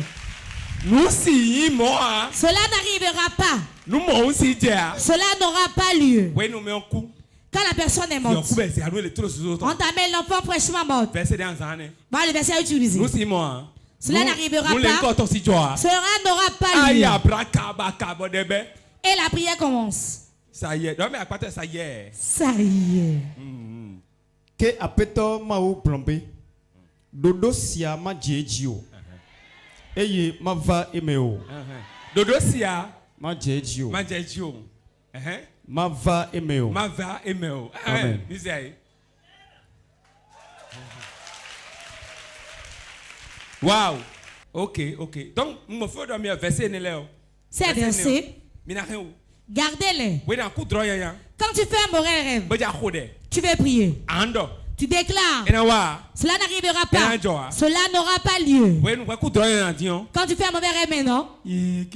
Cela n'arrivera pas. Cela n'aura pas lieu. Quand la personne est morte, on t'amène l'enfant fraîchement mort. Voilà le verset utilisé. Cela n'arrivera pas. Cela n'aura pas lieu. Et la prière commence. Ça y est. Ça y est. Que apeto mau plombe. Dodo sia ma jejio. Eye ma va emeo. Dodo sia ma jejio. Ma jejio. Ma va emeo. Ma va emeo. Amen. Wow. Ok. Donc, il faut dormir verset néléo. C'est verset. Gardez-les. Quand tu fais un mauvais rêve, tu veux prier. Tu déclares. Cela n'arrivera pas. Cela n'aura pas lieu. Quand tu fais un mauvais rêve maintenant. J'ai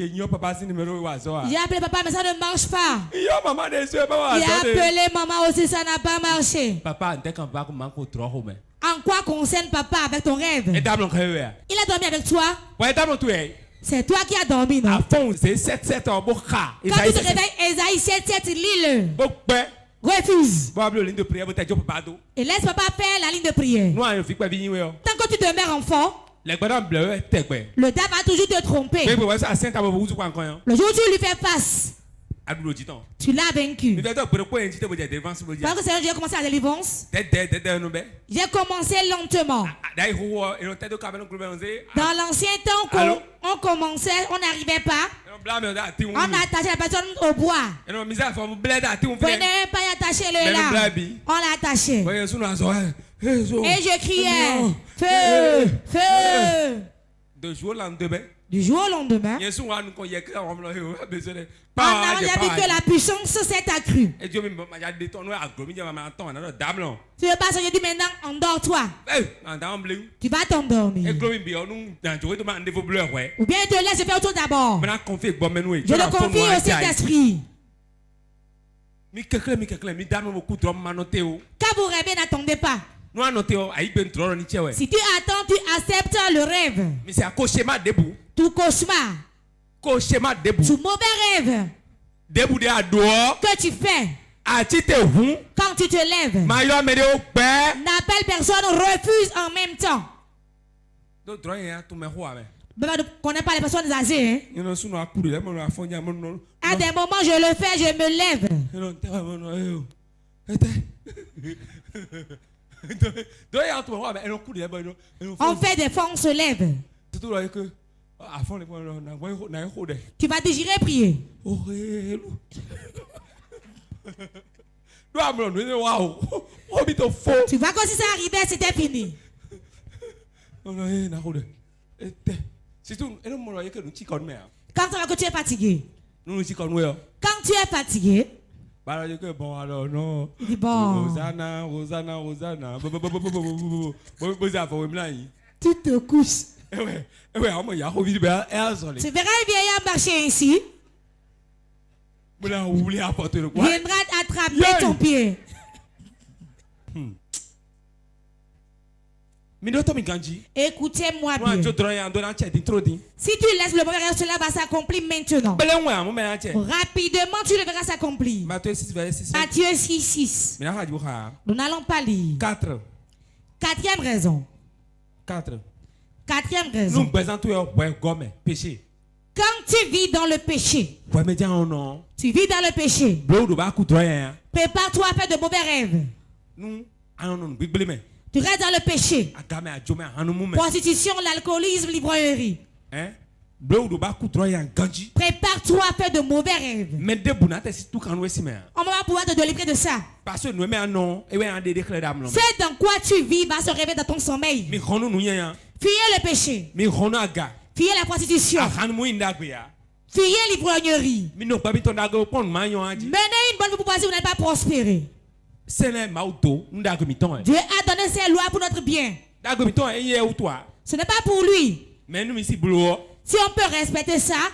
appelé papa mais ça ne marche pas. J'ai appelé maman aussi, ça n'a pas marché. En quoi concerne papa avec ton rêve? Il a dormi avec toi? C'est toi qui as dormi, non? Quand tu te réveilles, Ésaïe 7:7, lis-le. Refuse. Et laisse papa faire la ligne de prière. Tant que tu demeures enfant, le diable va toujours te tromper. Le jour où tu lui fais face, tu l'as vaincu. Parce que c'est j'ai commencé la délivrance. J'ai commencé lentement. Dans l'ancien temps, on commençait, on n'arrivait pas. On attachait la personne au bois. On n'avait pas attaché le lard. On l'attachait. Et je criais, feu, feu. Du jour au lendemain, on a vu que la puissance s'est accrue. Tu veux pas ça, je dis maintenant, endors-toi. Tu vas t'endormir. Ou bien tu te laisses faire tout d'abord. Je le confie au Saint-Esprit. Quand vous rêvez, n'attendez pas. Si tu attends, tu acceptes le rêve. Tout cauchemar. Tout mauvais rêve que tu fais quand tu te lèves, n'appelle personne, refuse en même temps. Ne connais pas les personnes âgées. Hein? À des moments, je le fais, je me lève. On fait des fois, on se lève. Tu vas désirer prier. Tu vois que si ça arrivait, c'était fini. Quand tu es fatigué. Quand tu es fatigué. Il dit bon. Tu te couches. Tu verras un vieillard marcher ainsi. Viendra attraper ton pied. Écoutez-moi bien. Si tu laisses le mauvais rêve, cela va s'accomplir maintenant. Rapidement, tu le verras s'accomplir. Matthieu 6:6. Nous n'allons pas lire. Quatrième raison. Quatrième raison. Quand tu vis dans le péché, tu vis dans le péché, prépare-toi à faire de mauvais rêves. Tu restes dans le péché. Prostitution, l'alcoolisme, l'ivrognerie. Prépare-toi à faire de mauvais rêves. On va pouvoir te délivrer de ça. C'est dans quoi tu vis va se réveiller dans ton sommeil. Fuyez le péché. Fuyez la prostitution. Fuyez l'ivrognerie. Menez une bonne vie pour voir si vous n'allez pas prospérer. Dieu a donné ses lois pour notre bien. Ce n'est pas pour lui. Si on peut respecter ça,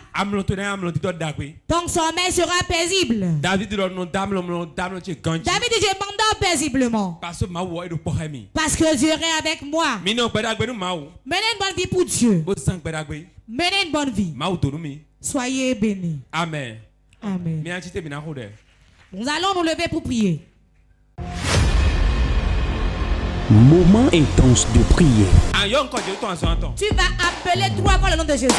ton sommeil sera paisible. David dit, je m'endors paisiblement. Parce que Dieu est avec moi. Menez une bonne vie pour Dieu. Menez une bonne vie. Soyez bénis. Amen. Amen. Nous allons nous lever pour prier. Moment intense de prière. Tu vas appeler 3 fois le nom de Jésus.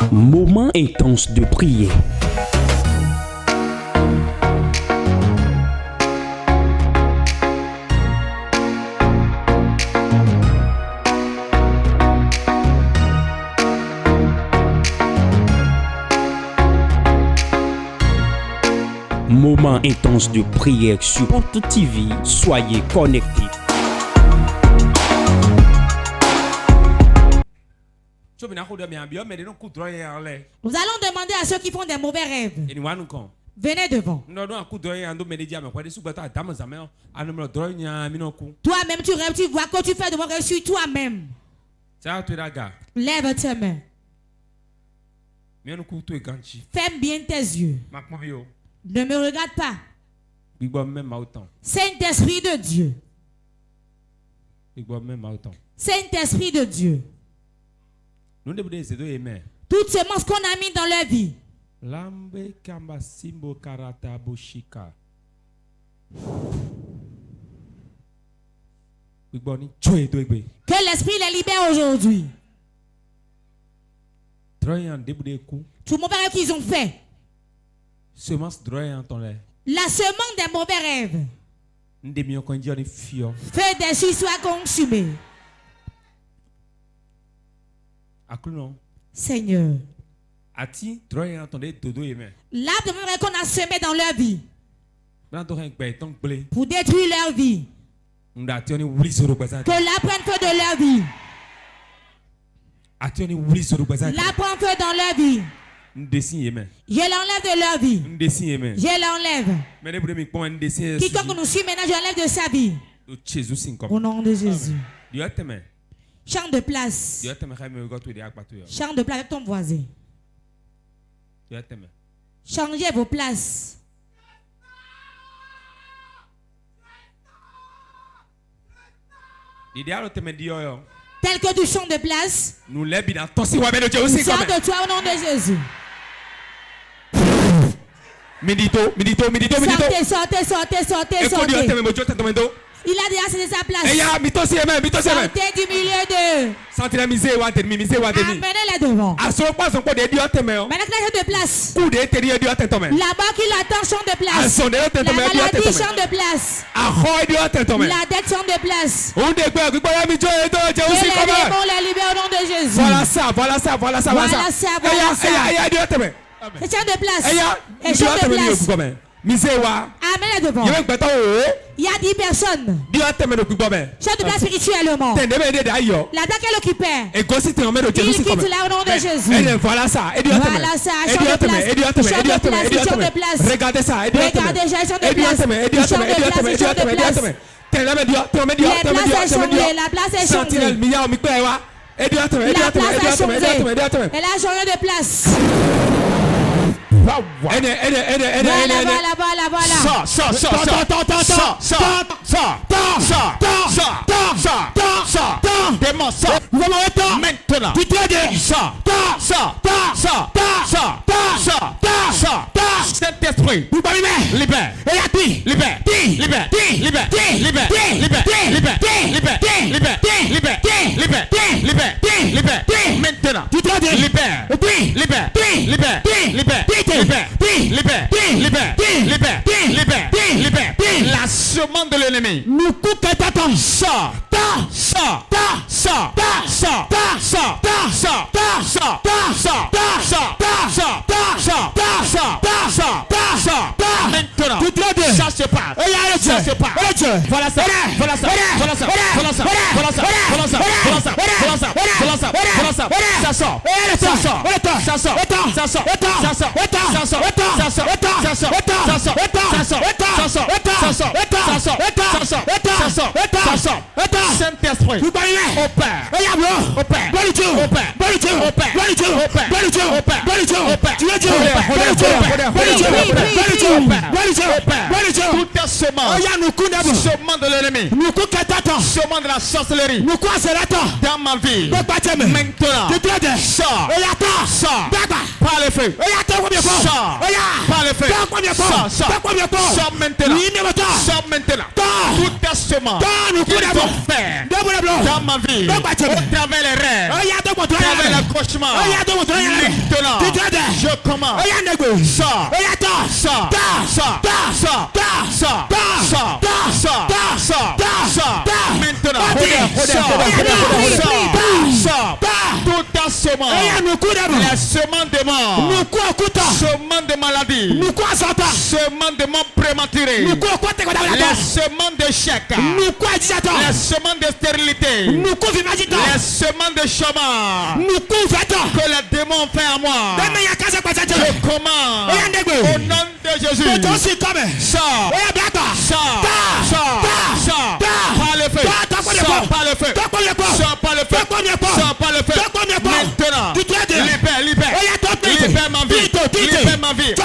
Moment intense de prière. Moment intense de prière sur Porte TV. Soyez connectés. Nous allons demander à ceux qui font des mauvais rêves. Venez devant. Toi-même, tu rêves, tu vois, quand tu fais de mauvais rêves sur toi-même. Lève tes mains. Ferme bien tes yeux. Ne me regarde pas. Saint-Esprit de Dieu. Saint-Esprit de Dieu. Toutes ces semences qu'on a mis dans leur vie. Que l'Esprit les libère aujourd'hui. Tout mauvais rêve qu'ils ont fait. La semence des mauvais rêves. Fais des choses soient consumées. Seigneur. L'arbre de mauvais rêve qu'on a semé dans leur vie. Pour détruire leur vie. Que l'arbre prenne feu de leur vie. L'arbre prenne feu dans leur vie. Je l'enlève de leur vie. Je l'enlève. Quiconque nous suit maintenant, je l'enlève de sa vie. Au nom de Jésus. Chant de place. Chant de place avec ton voisin. Changez vos places. Tel que tu chantes de place. Nous sors de toi au nom de Jésus. Sortez. Il a déjà cédé sa place. Sortez du milieu de. Amenez-les devant. Maintenant qu'il est de place. Là-bas qu'il attend chante de place. La maladie chante de place. La dette chante de place. Et les démons les libèrent au nom de Jésus. Voilà ça. C'est chante de place. Et chante de place. Amène devant. Il y a 10 personnes. Chante de place spirituellement. La date qu'elle occupait. Il quitte là au nom de Jésus. Voilà ça. Chante de place. Chante de place. Chante de place. Regardez ça. Regardez, chante de place. Chante de place. La place est changée. La place est changée. Elle a changé de place. Voilà. Maintenant. Saint-Esprit, libère. Maintenant. Libère. La semence de l'ennemi. Nous coupons sort. Maintenant. Ça se passe. Voilà ça. Ça sort. Saint-Esprit, opère. Toute semence de l'ennemi, semence de la sorcellerie dans ma vie, maintenant, sors par le feu, sors maintenant, toute ta semence qu'ils vont faire dans ma vie, au travers les rêves, au travers les cauchemars, maintenant, je commence, sors, maintenant, toute ta semence semences. Les semences de mort. Semences de maladie. Semences de mort prématurée. Les semences d'échec. Les semences de stérilité. Les semences de chômage. Que les démons font à moi. Je commande au nom de Jésus. Sors. Par le feu. Sors par le feu. Sors par le feu. Sors par le feu. Maintenant. Libère ma vie. Libère ma vie.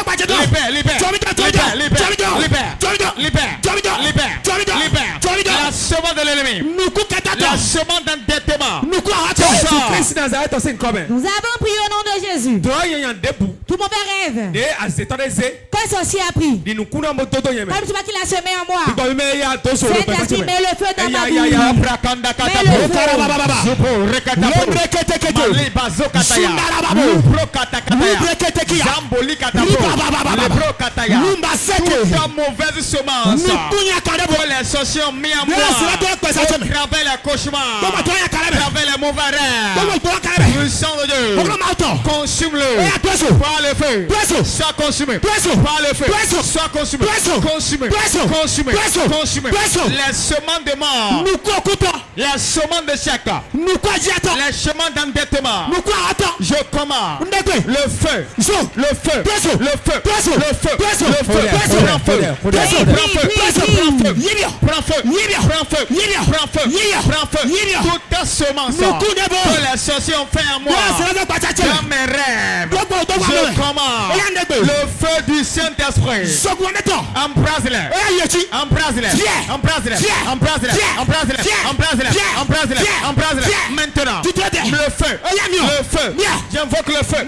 Libère. La semence de l'ennemi. La semence d'endettement. Nous avons prié au nom de Jésus. Tout mon rêve. Quand le sorcier a pris. Comme tu vois qu'il a semé en moi. Saint-Esprit, mets le feu dans ma vie. Toute mauvaise semence que les sorciers ont mis en moi au travers les cauchemars, au travers les mauvais rêves, le sang de Dieu, consume-le par le feu, soit consumé par le feu, soit consumé, les semences de mort, les semences de chèque, les semences d'endettement. Je commande le feu, le feu, le feu, le feu, le feu, toute ta semence que les sorciers ont fait à moi dans mes rêves, je commande le feu du Saint-Esprit. Embrase-les. Maintenant, le feu, j'invoque le feu,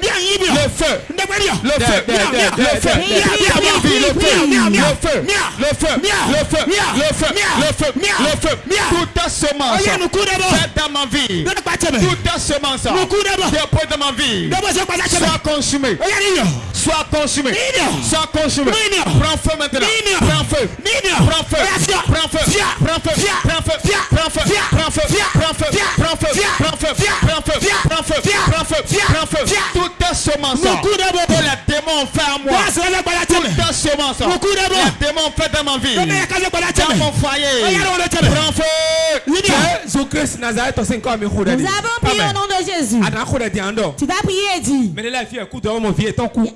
toute ta semence faite dans ma vie, toute ta semence dépose dans ma vie, soit consumée, prends feu maintenant, prends feu, toute ta semence que les démons font à moi, toute ta semence les démons font dans ma vie, dans mon foyer, prends feu. Nous avons prié au nom de Jésus. Tu vas prier et dire. Il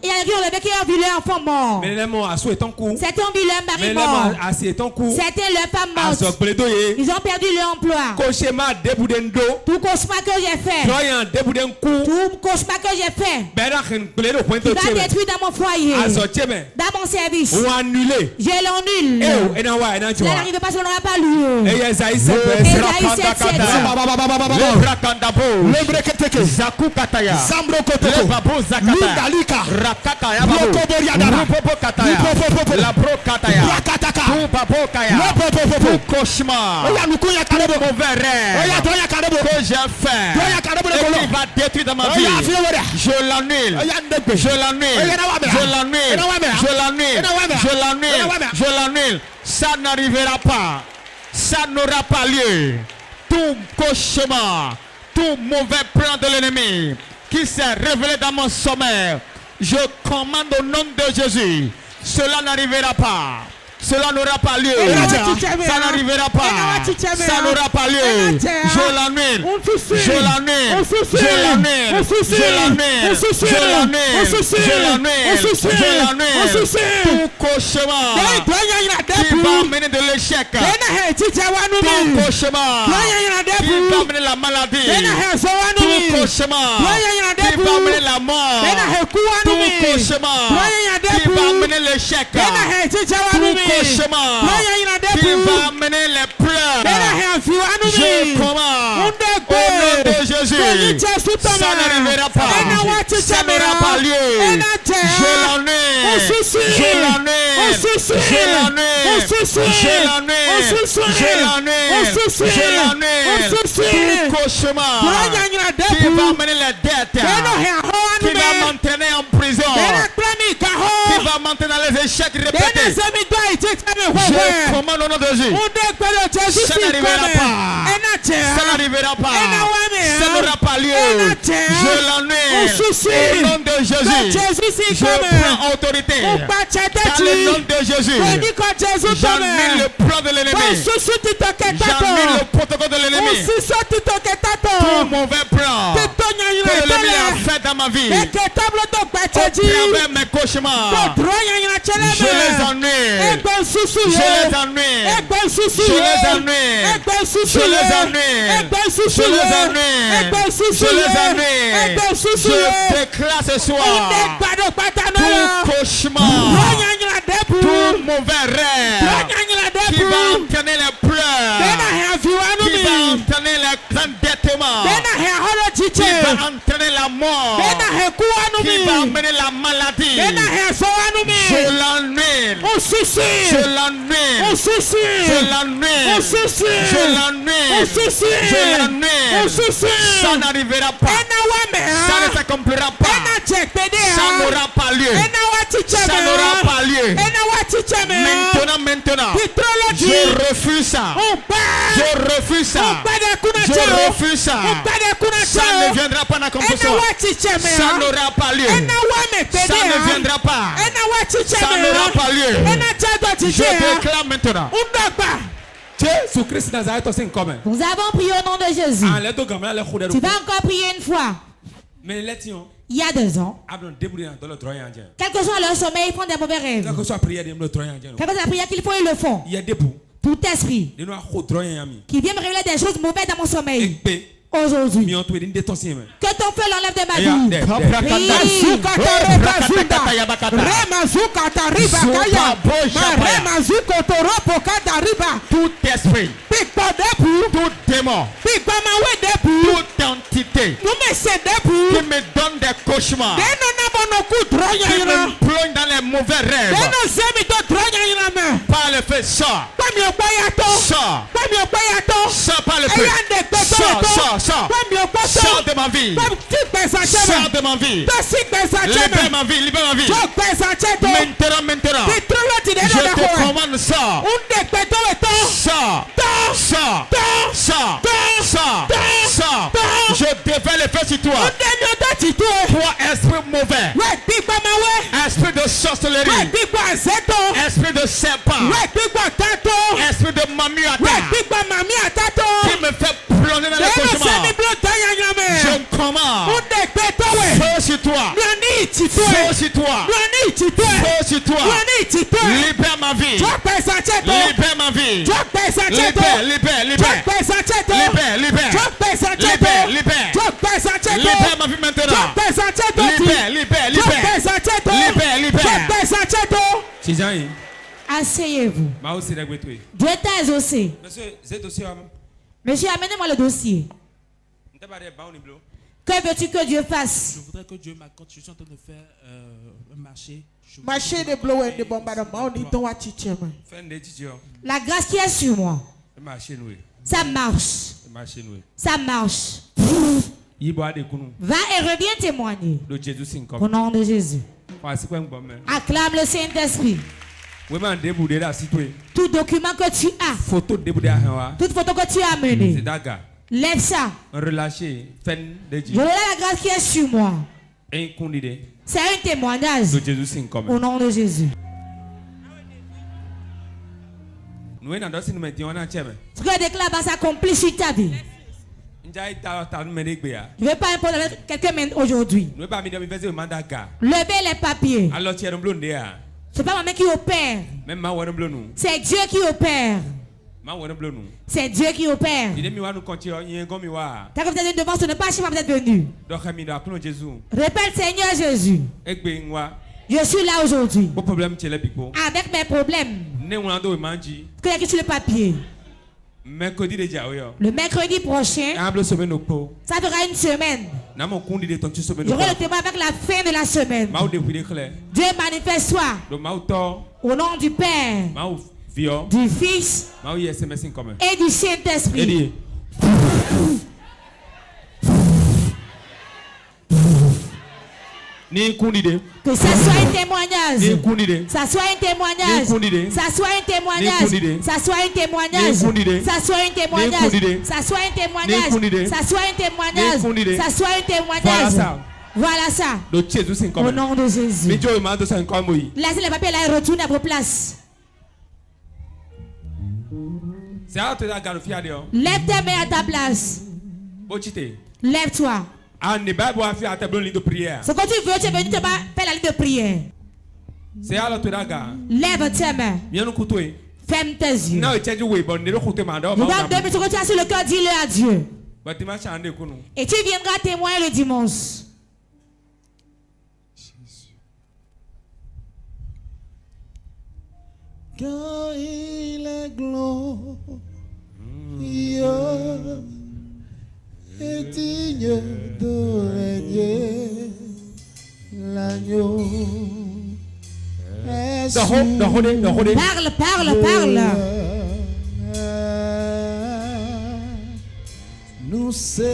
y a un bébé qui a vu l'enfant mort. C'était un vilain mari mort. C'était leur femme morte. Ils ont perdu leur emploi. Tout cauchemar que j'ai fait. Tout cauchemar que j'ai fait. Il va détruire dans mon foyer. Dans mon service. Je l'annule. Cela n'arrive pas, je n'aurai pas lieu. Esaïe 7. Que j'ai fait et qui va détruire dans ma vie, je l'annule. Ça n'arrivera pas. Ça n'aura pas lieu. Tout cauchemar, tout mauvais plan de l'ennemi qui s'est révélé dans mon sommeil, je commande au nom de Jésus, cela n'arrivera pas. Cela n'aura pas lieu. Ça n'arrivera pas. Ça n'aura pas lieu. Je l'annule. Tout cauchemar qui va amener de l'échec. Tout cauchemar qui va amener la maladie. Tout cauchemar qui va amener la mort. Tout cauchemar qui va amener l'échec. Cauchemar qui va amener les pleurs. Je commande au nom de Jésus. Ça n'arrivera pas. Ça n'aura pas lieu. Tout cauchemar qui va amener les dettes, qui va m'entraîner en prison, qui va m'entraîner entré dans les échecs répétés. Je commande au nom de Jésus. Ça n'arrivera pas. Ça n'arrivera pas. Ça n'aura pas lieu. Je l'annule. Au nom de Jésus. Je prends autorité. Dans le nom de Jésus. J'annule le plan de l'ennemi. J'annule le protocole de l'ennemi. Tout mauvais plan que l'ennemi a fait dans ma vie. Au travers mes cauchemars. Je les annule. Je les annule. Je les annule. Je les annule. Je les annule. Je les annule. Je déclare ce soir tout cauchemar, tout mauvais rêve qui va entraîner les pleurs, qui va entraîner les endettements, qui va entraîner la mort, qui va amener la maladie. Je l'annule. Je l'annule. Je l'annule. Je l'annule. Je l'annule. Ça n'arrivera pas. Ça ne s'accomplira pas. Ça n'aura pas lieu. Ça n'aura pas lieu. Maintenant, je refuse ça. Je refuse ça. Je refuse ça. Ça ne viendra pas en accomplissement. Ça n'aura pas lieu. Ça ne viendra pas. Ça n'aura pas lieu. Je déclare maintenant. Nous avons prié au nom de Jésus. Tu vas encore prier une fois. Il y a 2 ans, quel que soit leur sommeil, ils font des mauvais rêves. Quelle que soit la prière qu'ils font, ils le font. Tout esprit qui vient me révéler des choses mauvaises dans mon sommeil. Aujourd'hui, que ton feu l'enlève de ma vie. Tout esprit, tout démon, toute entité qui me donne des cauchemars, qui me plonge dans les mauvais rêves, par le feu, sort. Sort par le feu. Sors de ma vie. Sors de ma vie. Libère ma vie. Libère ma vie. Maintenant. Je te commande, sors. Sors. Je défais le feu sur toi. Toi, esprit mauvais. Esprit de sorcellerie. Esprit de serpent. Esprit de mamiata. Qui me fait plonger dans le cauchemar. Je commande. Feu sur toi. Feu sur toi. Feu sur toi. Libère ma vie. Libère ma vie. Libère. Libère ma vie maintenant. Libère. Asseyez-vous. Dieu t'a exaucé. Monsieur, amenez-moi le dossier. Que veux-tu que Dieu fasse? Je voudrais que Dieu m'accorde. Je suis en train de faire un marché. Marché de blow et de bombardement. La grâce qui est sur moi. Ça marche. Ça marche. Va et reviens témoigner. Au nom de Jésus. Acclame le Saint-Esprit. Tout document que tu as, toute photo que tu as amenée, lève ça. Je relève la grâce qui est sur moi. C'est un témoignage. Au nom de Jésus. Ce que je déclare va s'accomplir sur ta vie. Je ne vais pas imposer quelqu'un aujourd'hui. Levez les papiers. Ce n'est pas ma main qui opère. C'est Dieu qui opère. C'est Dieu qui opère. Quand vous êtes devant, ce n'est pas chez moi, vous êtes venu. Répète, Seigneur Jésus. Je suis là aujourd'hui. Avec mes problèmes. Que y a sur le papier. Le mercredi prochain, ça fera une semaine. J'aurai le témoin avec la fin de la semaine. Dieu manifeste-toi au nom du Père, du Fils et du Saint-Esprit. Que ça soit un témoignage. Ça soit un témoignage. Ça soit un témoignage. Ça soit un témoignage. Ça soit un témoignage. Ça soit un témoignage. Ça soit un témoignage. Ça soit un témoignage. Voilà ça. Au nom de Jésus. Laissez les papiers là et retournez à vos places. Lève tes mains à ta place. Lève-toi. Ce que tu veux, tu es venu te faire la ligne de prière. Lève tes mains. Ferme tes yeux. Regarde 2 minutes que tu as sur le cœur, dis-le à Dieu. Et tu viendras témoigner le dimanche. Car il est glorieux et digne de régner, l'agneau est Parle, parle, parle. Nous s'élevons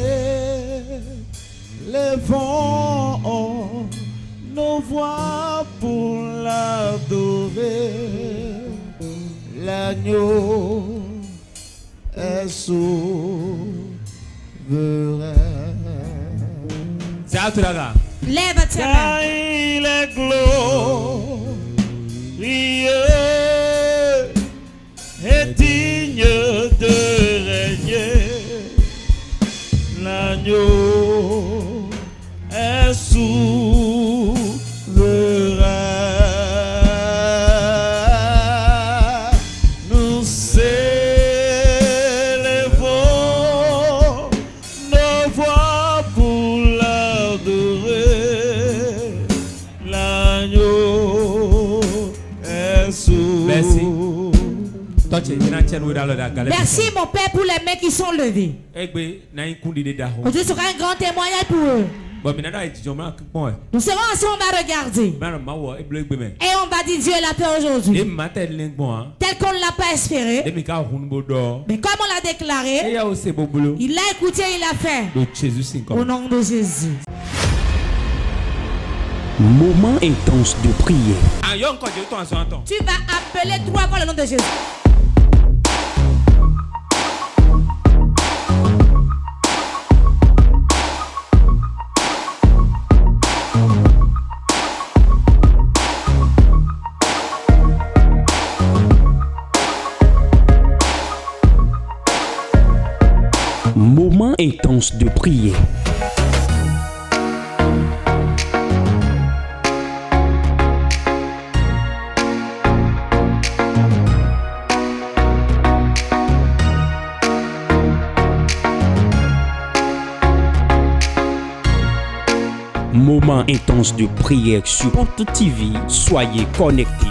nos voix pour l'adorer. L'agneau est souverain. Lève tes mains. Il est glorieux et digne de régner. L'agneau est souverain. Merci mon Père pour les mains qui sont levées. Aujourd'hui sera un grand témoignage pour eux. Nous serons ensemble à regarder. Et on va dire Dieu est la paix aujourd'hui. Tel qu'on ne l'a pas espéré. Mais comme on l'a déclaré, il a écouté, il a fait. Au nom de Jésus. Moment intense de prière. Tu vas appeler 3 fois le nom de Jésus. Moment intense de prière. Moment intense de prière sur Porte TV. Soyez connectés.